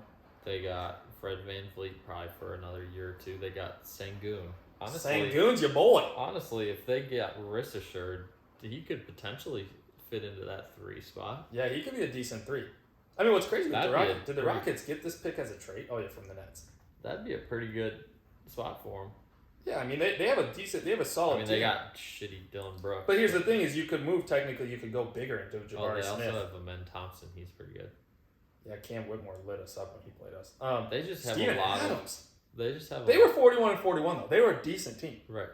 they got Fred VanVleet probably for another year or two. They got Sengun. Sangoon's your boy. Honestly, if they get Rissachar, he could potentially fit into that 3 spot. Yeah, he could be a decent 3. I mean, what's crazy with That'd the be Rockets? Did the pretty- Rockets get this pick as a trade? Oh yeah, from the Nets. That'd be a pretty good spot for him. Yeah, I mean they have a solid I mean, team. they got shitty Dylan Brooks. But here's the thing: is you could move technically. You could go bigger and do Jabari they Smith. also have Amen Thompson. He's pretty good. Yeah, Cam Whitmore lit us up when he played us. They just have Steven a lot Adams. They just have. They were 41 and 41 though. They were a decent team. Right.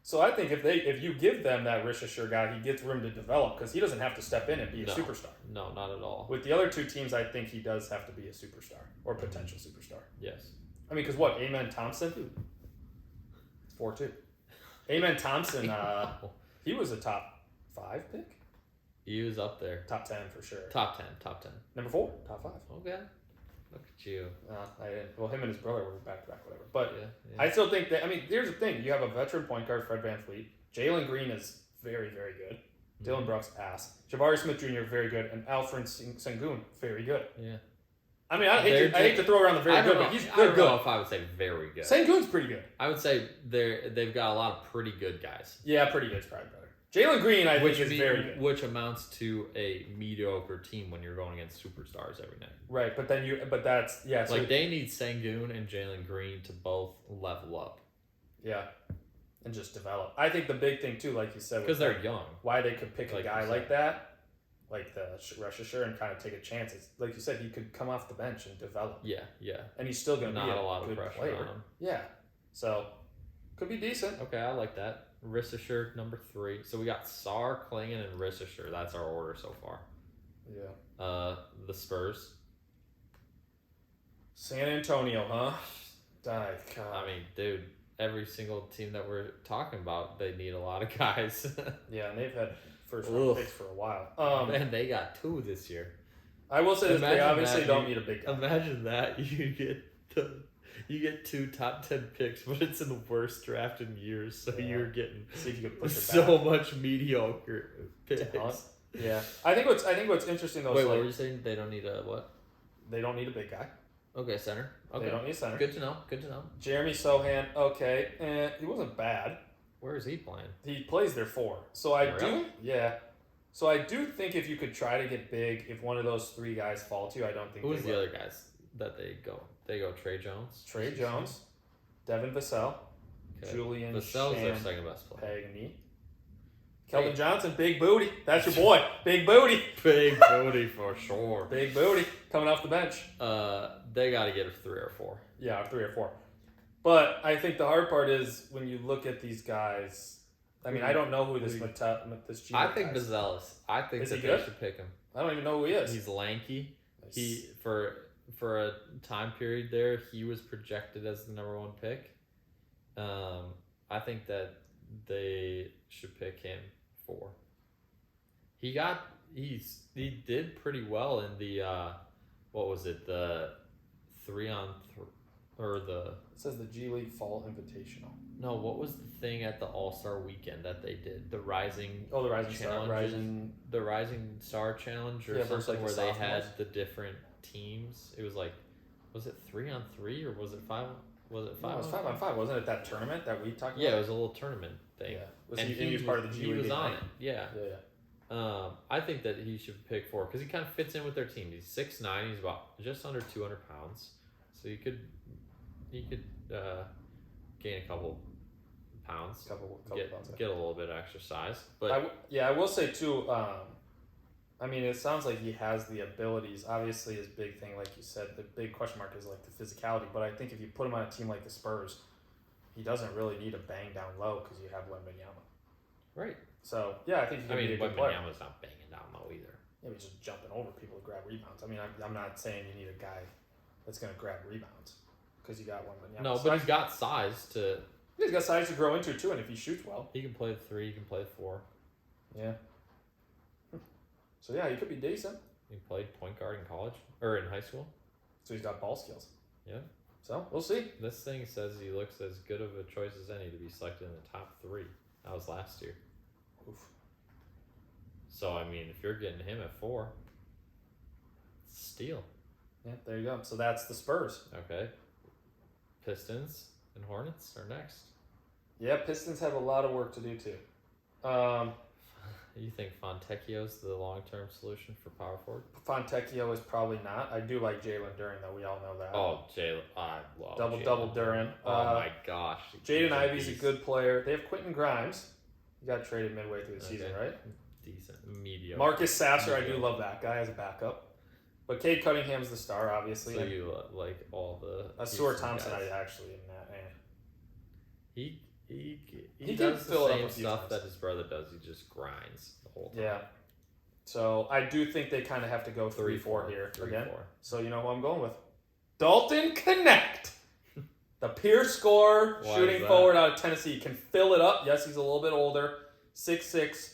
So I think if you give them that Rissachar guy, he gets room to develop because he doesn't have to step in and be a superstar. No, not at all. With the other 2 teams, I think he does have to be a superstar or potential superstar. Yes. I mean, because what? Amen Thompson? 4-2. Amen Thompson, he was a top 5 pick? He was up there. Top 10 for sure. Top 10. Number 4, top 5. Okay. Look at you. I didn't. Well, him and his brother were back to back, whatever. But Yeah. I still think that. I mean, here's the thing: you have a veteran point guard, Fred VanVleet. Jalen Green is very, very good. Dylan Brooks, ass. Jabari Smith Jr. very good, and Alfred Sengun very good. Yeah. I mean, I hate to throw around the very good, but I they're don't good. know if I would say very good. Sengun's pretty good. I would say they've got a lot of pretty good guys. Yeah, pretty good is probably better. Jalen Green, I think, is very good. Which amounts to a mediocre team when you're going against superstars every night. Right, but that's yeah. So Like they need Sengun and Jalen Green to both level up yeah, and just develop. I think the big thing too, like you said, because they're young. why they could pick a Like guy you said. like that, like the Rissachar, and kind of take a chance. It's, like you said, he could come off the bench and develop, Yeah. and he's still going to be Not a lot of good pressure player. on him. Yeah, so could be decent. Okay, I like that. Rissachar number 3. So we got Sar, Klingon, and Rissachar. That's our order so far. Yeah, The Spurs. San Antonio, huh? God. I mean, dude, every single team that we're talking about, they need a lot of guys. Yeah, and they've had first round picks for a while. Man, they got 2 this year. I will say this: they Imagine obviously that, don't need a big guy. Imagine that you get 2 top 10 picks, but it's in the worst draft in years, so Yeah. you're getting See if you could push it so back. much mediocre Talent. picks. Yeah, I think what's interesting though Wait, is what like, were you saying? They don't need a what? they don't need a big guy. Okay, center. Okay, They don't need a center. good to know. Good to know. Jeremy Sohan, okay, he wasn't bad. Where is he playing? He plays their 4, so I Really? So I do think if you could try to get big, if one of those 3 guys fall to you, I don't think Who's they the will. other guys that they go? They go Trey Jones. Trey Jones, Devin Vassell, Okay. Julian Vassell's their second best player. Pagani, Kelvin Johnson, big booty. That's your boy, big booty, Big booty for sure. big booty, coming off the bench. They got to get a 3 or 4. Yeah, 3 or 4. But I think the hard part is when you look at these guys. I mean, I don't know who this this I think guy is. Vazelis. I think Is that he they good? should pick him. I don't even know who he is. He's lanky. He for a time period there, he was projected as the number 1 pick. I think that they should pick him 4. He did pretty well in the what was it, the 3-on-3 or the It says the G League Fall Invitational. no, what was the thing at the All-Star weekend that they did? The Rising Oh, the Rising Star, Challenges? The Rising Star Challenge or Yeah, versus, something like, where the they had sophomores? the different teams. It was like, was it 3-on-3 or was it 5? Was it 5? No, it was 5-on-5, wasn't it? That tournament that we talked about. Yeah, it was a little tournament thing. Yeah. Was And he was part of the G he League. was on Ignite? it. Yeah. Yeah. I think that he should pick 4 because he kind of fits in with their team. He's 6'9". He's about just under 200 pounds, so he could gain a couple pounds, Couple get pounds. a little bit of exercise. But I will say too. I mean, it sounds like he has the abilities. Obviously, his big thing, like you said, the big question mark is like the physicality. But I think if you put him on a team like the Spurs, he doesn't really need to bang down low because you have Wembanyama. right. So yeah, I think he could be a good player. Wembanyama's not banging down low either. Yeah, he's just jumping over people to grab rebounds. I mean, I'm not saying you need a guy that's going to grab rebounds because you got Wembanyama. No, but he's got size to. He's got size to grow into too, and if he shoots well, He can play the 3. He can play the 4. yeah. So yeah, he could be decent. He played point guard in college or in high school. So he's got ball skills. Yeah. So we'll see. This thing says he looks as good of a choice as any to be selected in the top 3. That was last year. Oof. So I mean, if you're getting him at 4, steal. Yeah, there you go. So that's the Spurs. Okay. Pistons and Hornets are next. Yeah, Pistons have a lot of work to do too. You think Fontecchio's the long-term solution for power forward? Fontecchio is probably not. I do like Jalen Duren though. We all know that. Oh, Jalen! I love double Duren. Oh my gosh! Jaden Ivey's a good player. They have Quentin Grimes. He got traded midway through the season, right? Decent, mediocre. Marcus Sasser, I do love that guy as a backup. But Cade Cunningham's the star, obviously. So you like all the Stuart Houston Thompson, guys. I actually am not. He He does can fill the it up same a few stuff times. that his brother does. He just grinds the whole time. Yeah. So I do think they kind of have to go 3-4 here again. 3-4. So you know who I'm going with? Dalton Connect. The pure scorer, Why shooting is that? forward out of Tennessee. He can fill it up. Yes, he's a little bit older, 6'6",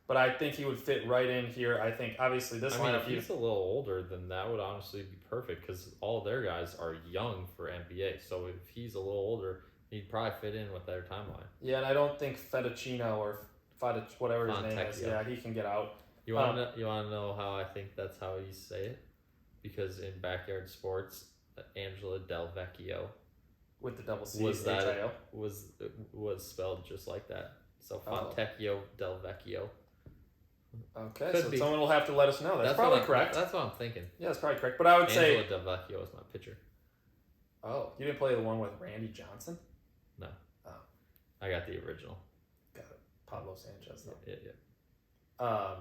but I think he would fit right in here. I think, obviously, this I mean, lineup... if he's a little older, then that would honestly be perfect because all their guys are young for NBA. So if he's a little older, he'd probably fit in with their timeline. Yeah, and I don't think Fettuccino or whatever his name is, Fontecchio. yeah, he can get out. You want to you want to know how I think that's how you say it? Because in Backyard Sports, Angela Del Vecchio With the double C, was H-I-O. was spelled just like that. So Oh. Fontecchio Del Vecchio. Okay, Could so be. someone will have to let us know. That's probably correct. That's what I'm thinking. Yeah, that's probably correct. But I would say... Angela Del Vecchio is my pitcher. Oh, you didn't play the one with Randy Johnson? No. Oh. I got the original. Got it. Pablo Sanchez, though. Yeah.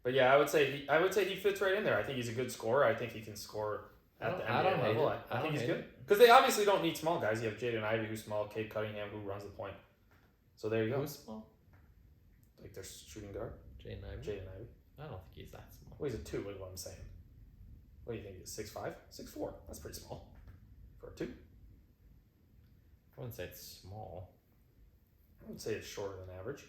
But yeah, I would say he fits right in there. I think he's a good scorer. I think he can score at the I don't NBA hate level. it. I I think don't he's hate good because they obviously don't need small guys. You have Jaden Ivey who's small, Cade Cunningham who runs the point. So there you go. Who's small? Like their shooting guard, Jaden Ivey. Jaden Ivey. I don't think he's that small. Well, he's a 2. Is what I'm saying. What do you think? He's 6'5", 6'4". That's pretty small for a 2. I wouldn't say it's small. I would say it's shorter than average.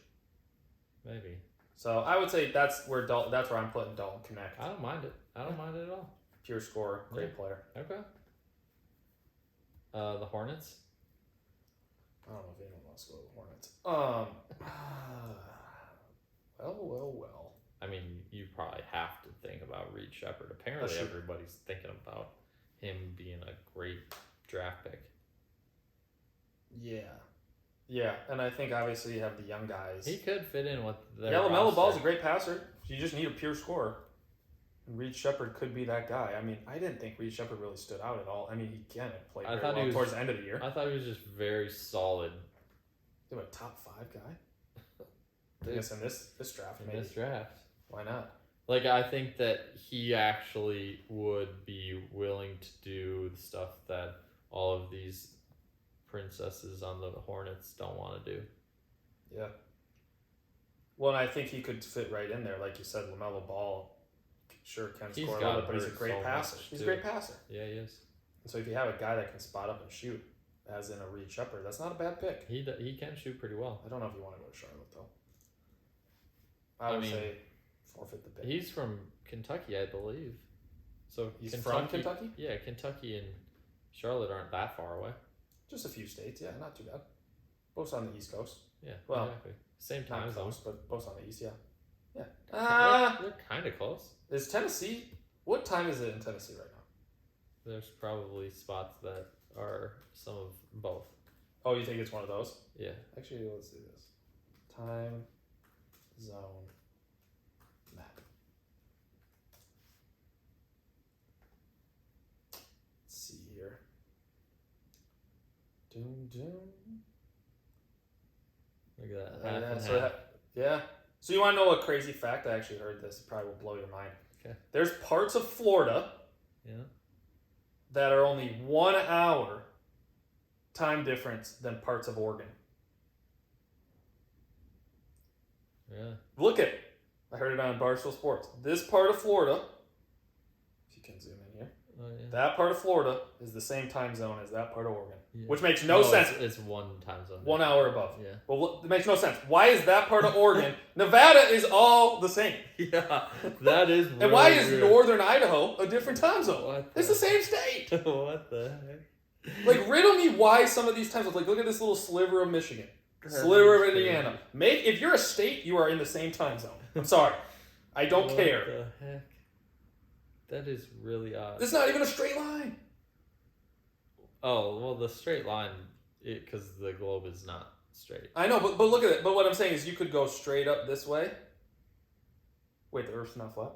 Maybe. So I would say that's where I'm putting Dalton Connect. I don't mind it. I don't mind it at all. Pure scorer, great player. Okay. The Hornets. I don't know if anyone wants to go to the Hornets. Well. I mean, you probably have to think about Reed Shepherd. Apparently, Sure. everybody's thinking about him being a great draft pick. Yeah, and I think obviously you have the young guys. He could fit in with their LaMelo roster. Ball's a great passer. You just need a pure scorer. And Reed Shepherd could be that guy. I mean, I didn't think Reed Shepherd really stood out at all. I mean, he can play very well towards the end of the year. I thought he was just very solid They were a top 5 guy. I guess in this draft, in maybe. this draft. Why not? Like, I think that he actually would be willing to do the stuff that all of these princesses on the Hornets don't want to do. Yeah. Well, and I think he could fit right in there. Like you said, LaMelo Ball sure can He's score a got little bit, but he's a hurt great so passer. much, He's a too. great passer. Yeah, he is. And so if you have a guy that can spot up and shoot, as in a Reed Shepherd, that's not a bad pick. He can shoot pretty well. I don't know if you want to go to Charlotte, though. I would say forfeit the pick. He's from Kentucky, I believe. So He's from Kentucky? Yeah, Kentucky and Charlotte aren't that far away. Just a few states, yeah, not too bad. Both on the East Coast. Yeah, Well, exactly. Same time Not zone. close, but both on the East, yeah. Yeah. They're kind of close. Is Tennessee? What time is it in Tennessee right now? There's probably spots that are some of both. Oh, you think it's one of those? Yeah. Actually, let's do this. Time zone map. Let's see here. Doom doom. Look at that. Yeah, Half and so half. yeah. So you want to know a crazy fact? I actually heard this. It probably will blow your mind. Okay. There's parts of Florida Yeah. that are only 1 hour time difference than parts of Oregon. Yeah. Look at it. I heard it on Barstool Sports. This part of Florida, if you can zoom in here, Oh, yeah. that part of Florida is the same time zone as that part of Oregon, Yeah. which makes no sense. It's one time zone. 1 hour above. Yeah. Well, it makes no sense. Why is that part of Oregon? Nevada is all the same. Yeah. That is. And why really is weird. northern Idaho a different time zone? What It's the same state. What the heck? Like, riddle me why some of these time zones. Like, look at this little sliver of Michigan, That sliver of is crazy. Indiana. If you're a state, you are in the same time zone. I'm sorry, I don't What care. the heck? That is really odd. It's not even a straight line. Oh well, the straight line, because the globe is not straight. I know, but look at it. But what I'm saying is, you could go straight up this way. Wait, the Earth's not flat.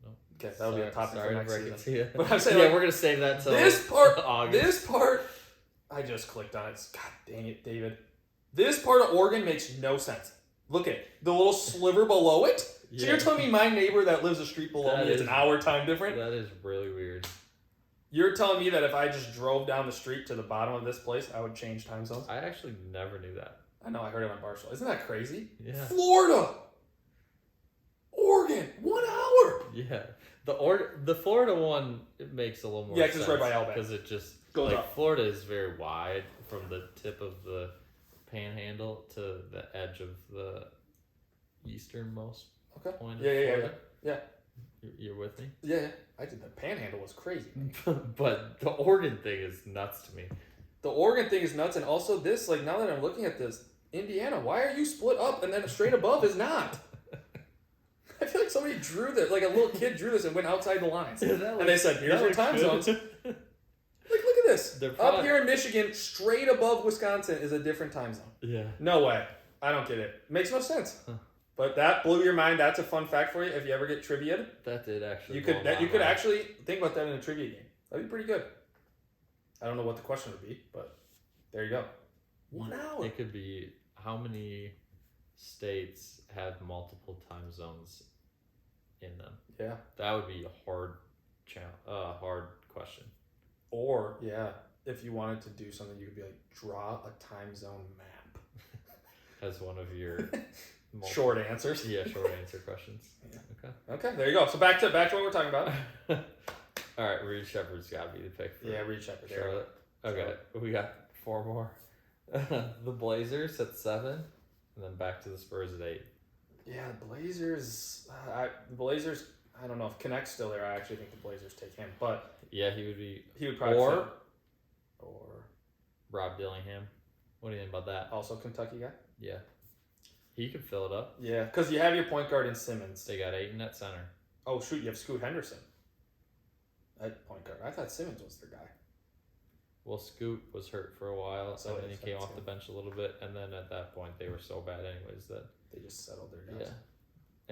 No. Okay, that'll be a topic for Sorry to next break it season. to you. But I'm saying, yeah, like, we're gonna save that till This part, August. this part, I just clicked on it. God dang it, David. This part of Oregon makes no sense. Look at it. The little sliver below it. So Yeah. you're telling me my neighbor that lives a street below That me is is- an hour time different? That is really weird. You're telling me that if I just drove down the street to the bottom of this place, I would change time zones? I actually never knew that. I know, I heard it on Barstool. Isn't that crazy? Yeah. Florida! Oregon! 1 hour! Yeah. The Florida one, it makes a little more Yeah, 'cause it's right by Alabama. Because it just Goes like up. Florida is very wide from the tip of the panhandle to the edge of the easternmost Okay. point Yeah, of yeah, yeah, Florida. yeah. You're with me? Yeah, yeah. I did. The panhandle was crazy. But the Oregon thing is nuts to me. The Oregon thing is nuts, and also this, like, now that I'm looking at this, Indiana, why are you split up and then straight above is not? I feel like somebody drew this, like a little kid drew this and went outside the lines. And they said, here's your time zones. Like, look at this. They're Up probably- here in Michigan, straight above Wisconsin is a different time zone. Yeah. No way. I don't get it. Makes no sense. Huh. But that blew your mind. That's a fun fact for you. If you ever get trivia, That did actually. you could blow my you could mind. actually think about that in a trivia game. That'd be pretty good. I don't know what the question would be, but there you go. 1 hour. It could be how many states have multiple time zones in them. Yeah. That would be a hard question. Or yeah, if you wanted to do something, you could be like, draw a time zone map. As one of your Short answers. Yeah, short answer questions. Yeah. Okay. Okay, there you go. So back to what we're talking about. All right, Reed Shepherd's got to be the pick. For Yeah, Reed Shepherd. There. Charlotte. Okay, we got 4 more. The Blazers at 7, and then back to the Spurs at 8. Yeah, Blazers. Blazers. I don't know if Connect's still there. I actually think the Blazers take him, but Yeah, he would be. he would probably Or- fit. Or Rob Dillingham. What do you think about that? also Kentucky guy. Yeah. He could fill it up. Yeah, because you have your point guard in Simmons. They got Ayton at center. Oh shoot, you have Scoot Henderson at point guard. I thought Simmons was their guy. Well, Scoot was hurt for a while, So and then he it's- came it's off the him. bench a little bit, and then at that point they were so bad anyways that They just settled their guys. yeah.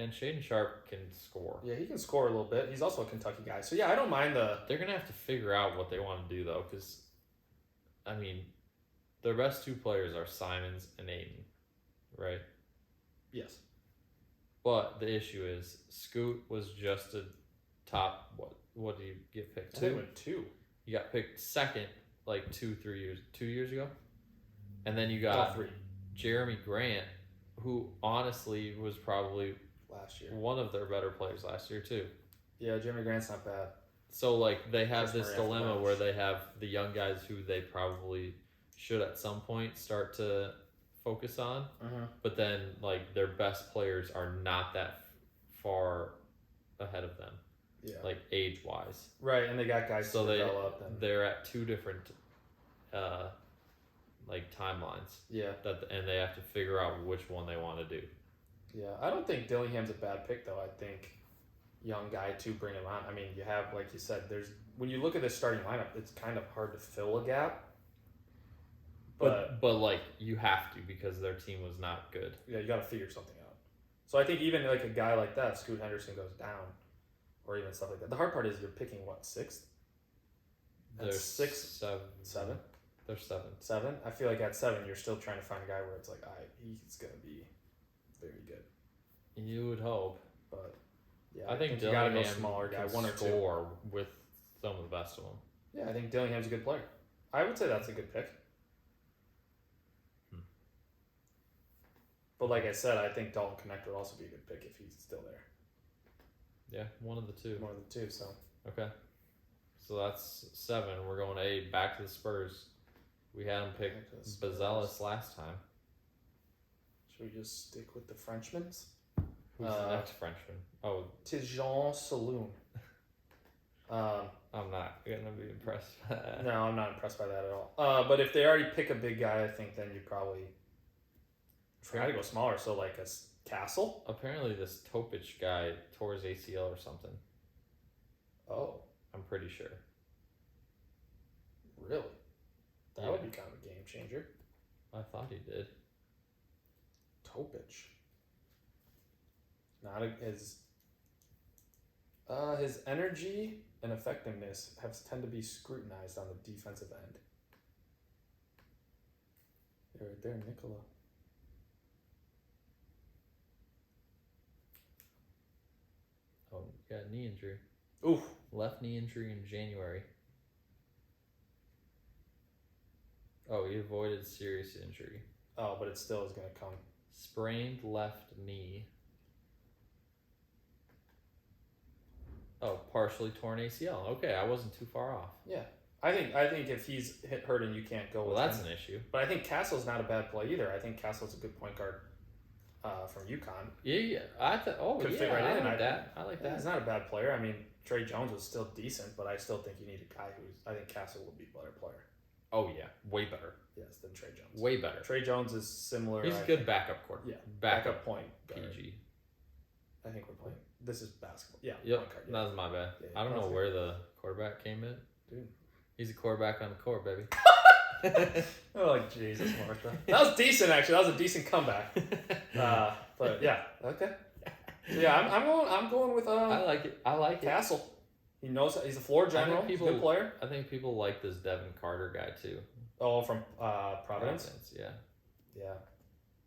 And Shaden Sharp can score. Yeah, he can score a little bit. He's also a Kentucky guy. So yeah, I don't mind the. They're gonna have to figure out what they want to do though, because I mean, their best 2 players are Simons and Ayton, right? Yes. But the issue is Scoot was just a top. What did you get picked? I think it 2. went 2. You got picked second like 2 years ago, and then you Oh, got 3 Jeremy Grant, who honestly was probably last year. one of their better players last year too. Yeah, Jeremy Grant's not bad. So like they have Chris this Murray off the dilemma bench. where they have the young guys who they probably should at some point start to focus on, but then like their best players are not that far ahead of them. Yeah. like age wise. Right, and they got guys So to develop. And they're at two different like timelines. yeah. And they have to figure out which one they want to do. Yeah, I don't think Dillingham's a bad pick though. I think young guy to bring him on. I mean, you have, like you said, there's when you look at this starting lineup, it's kind of hard to fill a gap. But like you have to because their team was not good. Yeah, you got to figure something out. So I think even like a guy like that, Scoot Henderson goes down, or even stuff like that. The hard part is you're picking what, sixth? They're six, seven. They're 7. 7. I feel like at 7 you're still trying to find a guy where it's like, he's gonna be very good. You would hope. But yeah, I think you gotta go Dillingham smaller guy, can 1 or 2. score with some of the best of them. Yeah, I think Dillingham's a good player. I would say that's a good pick. But like I said, I think Dalton Connect would also be a good pick if he's still there. Yeah, one of the two. One of the two, so. Okay. So that's 7. We're going 8. Back to the Spurs. We had them pick Bazelis last time. Should we just stick with the Frenchmen? Who's the next Frenchman? Oh, Tijon Saloon. I'm not gonna be impressed by that. No, I'm not impressed by that at all. But if they already pick a big guy, I think then you probably try to go smaller. So like a Castle. Apparently, this Topic guy tore his ACL or something. Oh, I'm pretty sure. really? That Yeah. would be kind of a game changer. I thought he did. Topic. Not his energy and effectiveness tend to be scrutinized on the defensive end. Yeah, right there, Nicola. Oh, got a knee injury. Oof. Left knee injury in January. Oh, he avoided serious injury. Oh, but it still is going to come. Sprained left knee. Oh, partially torn ACL. Okay, I wasn't too far off. Yeah. I think if he's hurt and you can't go Well, with that's him. an issue. But I think Castle's not a bad play either. I think Castle's a good point guard from UConn. Yeah. I thought. Oh, Could yeah. fit right I in. like that. I like that. He's not a bad player. I mean, Trey Jones was still decent, but I still think you need a guy who's. I think Castle would be a better player. Oh yeah, way better. Yes, than Trey Jones. Way better. Trey Jones is similar. He's a good backup court. Yeah, Backup point guard. PG. I think we're playing. This is basketball. Yeah. Yep. Point guard, That was my bad. Yeah, I don't know that's where the quarterback came in. Dude. He's a quarterback on the court, baby. Oh Jesus, Martha. That was decent, actually. That was a decent comeback. But yeah, okay. So, yeah, I'm going with I like it. I like it. Castle. He knows he's a floor general. He's a good player. I think people like this Devin Carter guy too. Oh, from Providence. Yeah. Yeah.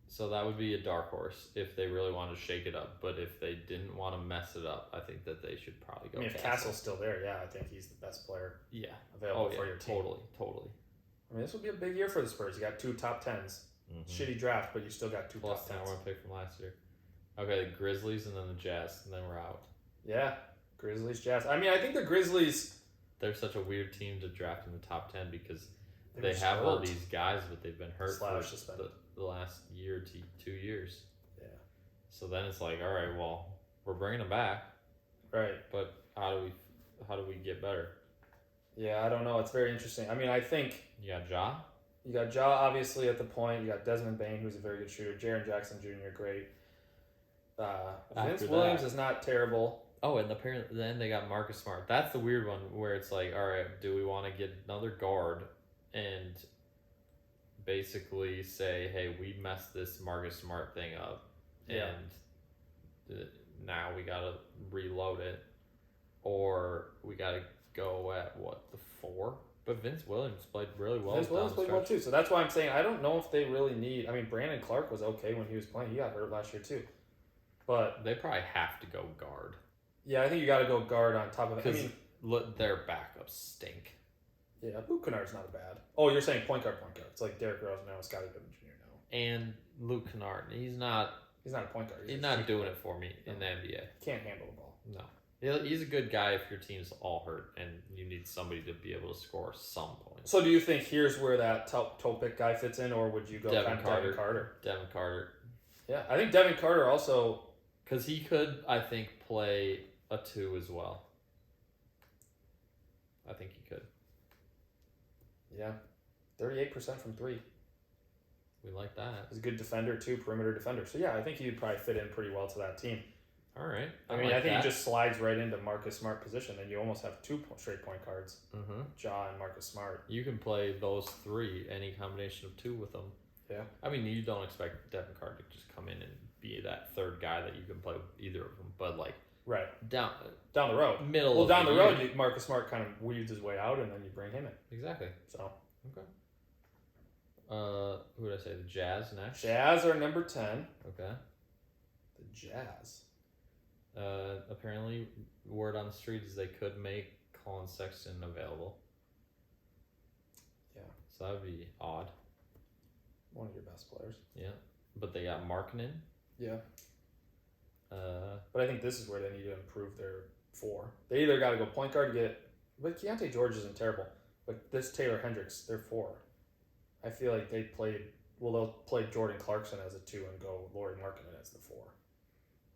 So that would be a dark horse if they really wanted to shake it up. But if they didn't want to mess it up, I think that they should probably go. I mean, if Castle's still there, yeah, I think he's the best player. Yeah. Available for your team. Totally. I mean, this would be a big year for the Spurs. You got 2 top 10s. Mm-hmm. Shitty draft, but you still got 2 Plus top the 10s. number 1 pick from last year. Okay, the Grizzlies and then the Jazz, and then we're out. Yeah, Grizzlies, Jazz. I mean, I think the Grizzlies. They're such a weird team to draft in the top 10 because They they were have all hurt. these guys, but they've been hurt for Suspended. the last year to 2 years. Yeah. So then it's like, all right, well, we're bringing them back, Right. but how do we get better? Yeah, I don't know. It's very interesting. I mean, I think You got Ja? you got Ja obviously at the point. You got Desmond Bain, who's a very good shooter. Jaren Jackson Jr., great. Vince Williams is not terrible. Oh, and apparently then they got Marcus Smart. That's the weird one where it's like, all right, do we want to get another guard and basically say, hey, we messed this Marcus Smart thing up, Yeah. and now we got to reload it, or we got to go at the 4? But Vince Williams played really well. Vince Williams played well too. So that's why I'm saying I don't know if they really need. I mean, Brandon Clark was okay when he was playing. He got hurt last year too. But They probably have to go guard yeah, I think you got to go guard on top of it. I because mean, their backups stink. yeah, Luke Kennard's not bad. Oh, you're saying point guard. It's like Derrick Rose now, Scottie Pippen Jr. now. And Luke Kennard, he's not He's not a point guard. He's not doing it for me in the NBA. Can't handle the ball. No. He's a good guy if your team's all hurt and you need somebody to be able to score some points. So do you think here's where that Topic guy fits in, or would you go Devin Devin Carter? Devin Carter. Yeah, I think Devin Carter also. Because he could, I think, play a 2 as well. I think he could. Yeah, 38% from three. We like that. He's a good defender too, perimeter defender. So yeah, I think he'd probably fit in pretty well to that team. All right. I mean, I think he just slides right into Marcus Smart position, and you almost have two straight point guards. Mm-hmm. Ja and Marcus Smart. You can play those three, any combination of two with them. Yeah. I mean, you don't expect Devin Carter to just come in and be that third guy that you can play with either of them, but like right down the road, middle. Well, of down the year. road, Marcus Smart kind of weaves his way out, and then you bring him in. Exactly. So okay. Who did I say? The Jazz next. Jazz are number 10. Okay. The Jazz. Apparently, word on the street is they could make Colin Sexton available. Yeah. So that would be odd. One of your best players. Yeah. But they got Markkanen. Yeah. But I think this is where they need to improve their four. They either got to go point guard to get... But Keontae George isn't terrible. But this Taylor Hendricks, they're four. I feel like they played... Well, they'll play Jordan Clarkson as a 2 and go Lauri Markkanen as the 4.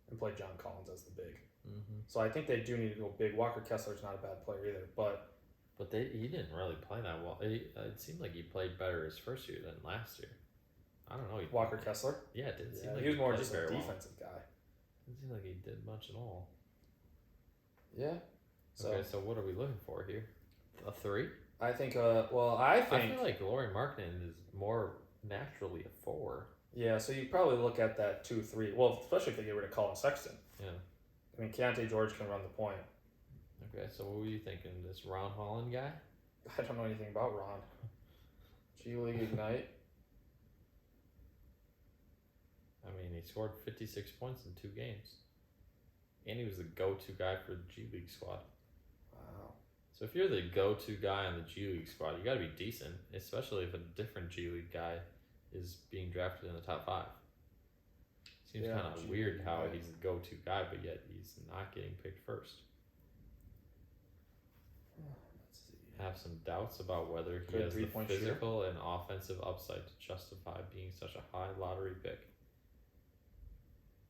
And play John Collins as the big. Mm-hmm. So I think they do need to go big. Walker Kessler's not a bad player either, but he didn't really play that well. It seemed like he played better his first year than last year. I don't know. Walker Kessler? Yeah, it didn't seem like he was more just a very defensive guy. It didn't seem like he did much at all. Yeah. So, okay, so what are we looking for here? A 3? I think, I feel like Lauri Markkanen is more naturally a 4. Yeah, so you probably look at that 2-3. Well, especially if they get rid of Colin Sexton. Yeah. I mean, Keontae George can run the point. Okay, so what were you thinking? This Ron Holland guy? I don't know anything about Ron. G League Ignite. I mean, he scored 56 points in 2 games. And he was the go-to guy for the G League squad. Wow. So if you're the go-to guy on the G League squad, you got to be decent, especially if a different G League guy is being drafted in the top 5. Seems kind of weird how he's the go-to guy, but yet he's not getting picked first. Let's see. Have some doubts about whether he has the physical and offensive upside to justify being such a high lottery pick.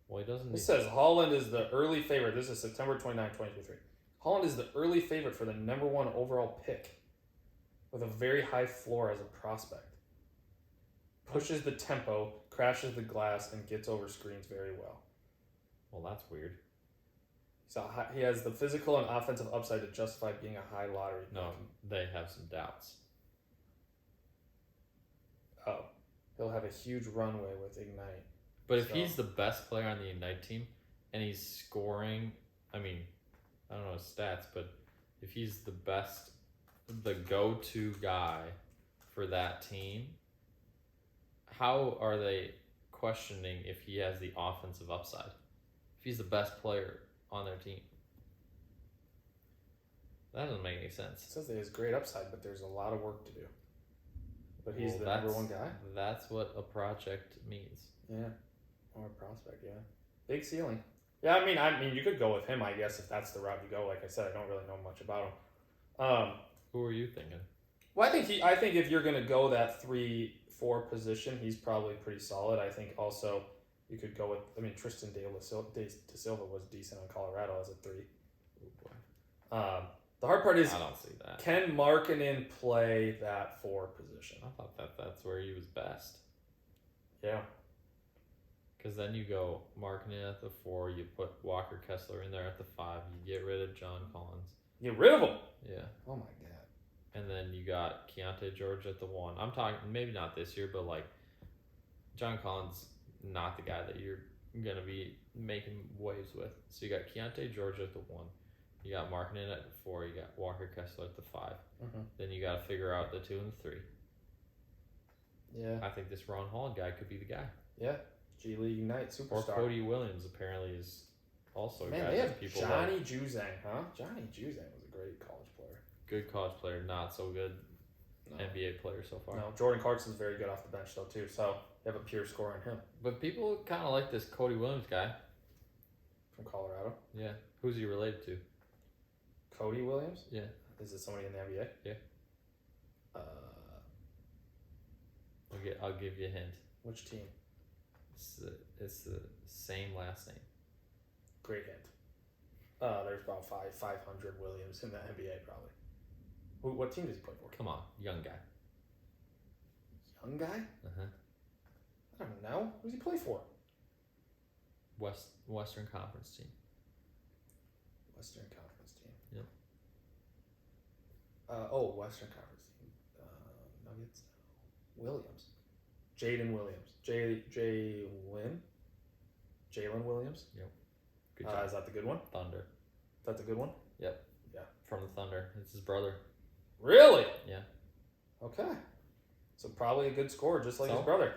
Well, he doesn't. This says Holland is the early favorite. This is September 29, 2023. Holland is the early favorite for the number 1 overall pick with a very high floor as a prospect. Pushes the tempo, crashes the glass, and gets over screens very well. Well, that's weird. So he has the physical and offensive upside to justify being a high lottery pick. No, they have some doubts. Oh. He'll have a huge runway with Ignite. But if he's the best player on the Ignite team and he's scoring, I mean, I don't know his stats, but if he's the best, the go-to guy for that team, how are they questioning if he has the offensive upside? If he's the best player on their team. That doesn't make any sense. It says that he has great upside, but there's a lot of work to do. But he's the number 1 guy? That's what a project means. Yeah. Or a prospect, yeah. Big ceiling. Yeah, I mean, you could go with him, I guess, if that's the route you go. Like I said, I don't really know much about him. Who are you thinking? Well, I think if you're going to go that 3-4 position, he's probably pretty solid. I think also you could go with, Tristan De Silva was decent on Colorado as a 3. Oh boy. The hard part is, I don't see that. Can Markkanen play that 4 position? I thought that's where he was best. Yeah. Because then you go Markkanen at the 4, you put Walker Kessler in there at the 5, you get rid of John Collins. Get rid of him? Yeah. Oh my god. And then you got Keontae George at the 1. I'm talking, maybe not this year, but like John Collins, not the guy that you're going to be making waves with. So you got Keontae George at the 1. You got Markkanen at the 4. You got Walker Kessler at the 5. Mm-hmm. Then you got to figure out the 2 and the 3. Yeah. I think this Ron Holland guy could be the guy. Yeah. G League Ignite superstar. Or Cody Williams apparently is also a guy they have that people Johnny like. Juzang, huh? Johnny Juzang was a great college player. Good college player, not so good NBA player so far. No, Jordan Clarkson's very good off the bench though too. So you have a pure scorer in him. But people kind of like this Cody Williams guy from Colorado. Yeah, who's he related to? Cody Williams. Yeah. Is it somebody in the NBA? Yeah. I'll give you a hint. Which team? It's the same last name. Great hint. There's about 500 Williams in the NBA probably. What team does he play for? Come on, young guy. Young guy? Uh-huh. I don't know. Who does he play for? Western Conference team. Western Conference team. Yep. Western Conference team. Nuggets. Williams. Jalen Williams. Jalen Williams. Good job. Is that the good one? Thunder. That's a good one? From the Thunder. It's his brother. Really? Yeah. Okay. So probably a good scorer, just like So? his brother.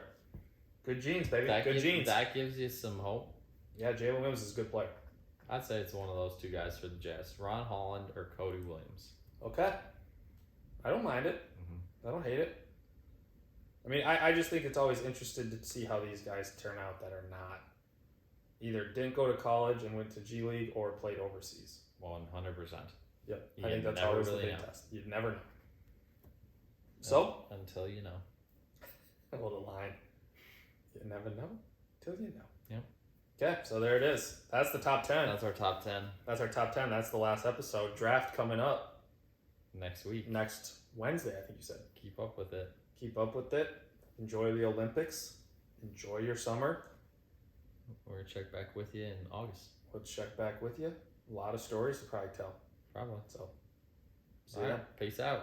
Good genes, baby. Good genes. That gives you some hope. Yeah, Jalen Williams is a good player. I'd say it's one of those two guys for the Jazz. Ron Holland or Cody Williams. Okay. I don't mind it. I don't hate it. I mean, I just think it's always interesting to see how these guys turn out that are not either didn't go to college and went to G League or played overseas. 100%. Yep. You I think that's never always really the big know. test. You'd never know. So, Until you know. a little line. You never know till you know. Yep. Okay, so there it is. That's the top 10. That's our top 10 That's our top 10. That's the last episode. Draft coming up next week. next Wednesday, I think you said. Keep up with it. Keep up with it. Enjoy the Olympics. Enjoy your summer. We're gonna check back with you in August. Let's check back with you. A lot of stories to probably tell. Probably. So, see All ya. right. Peace out.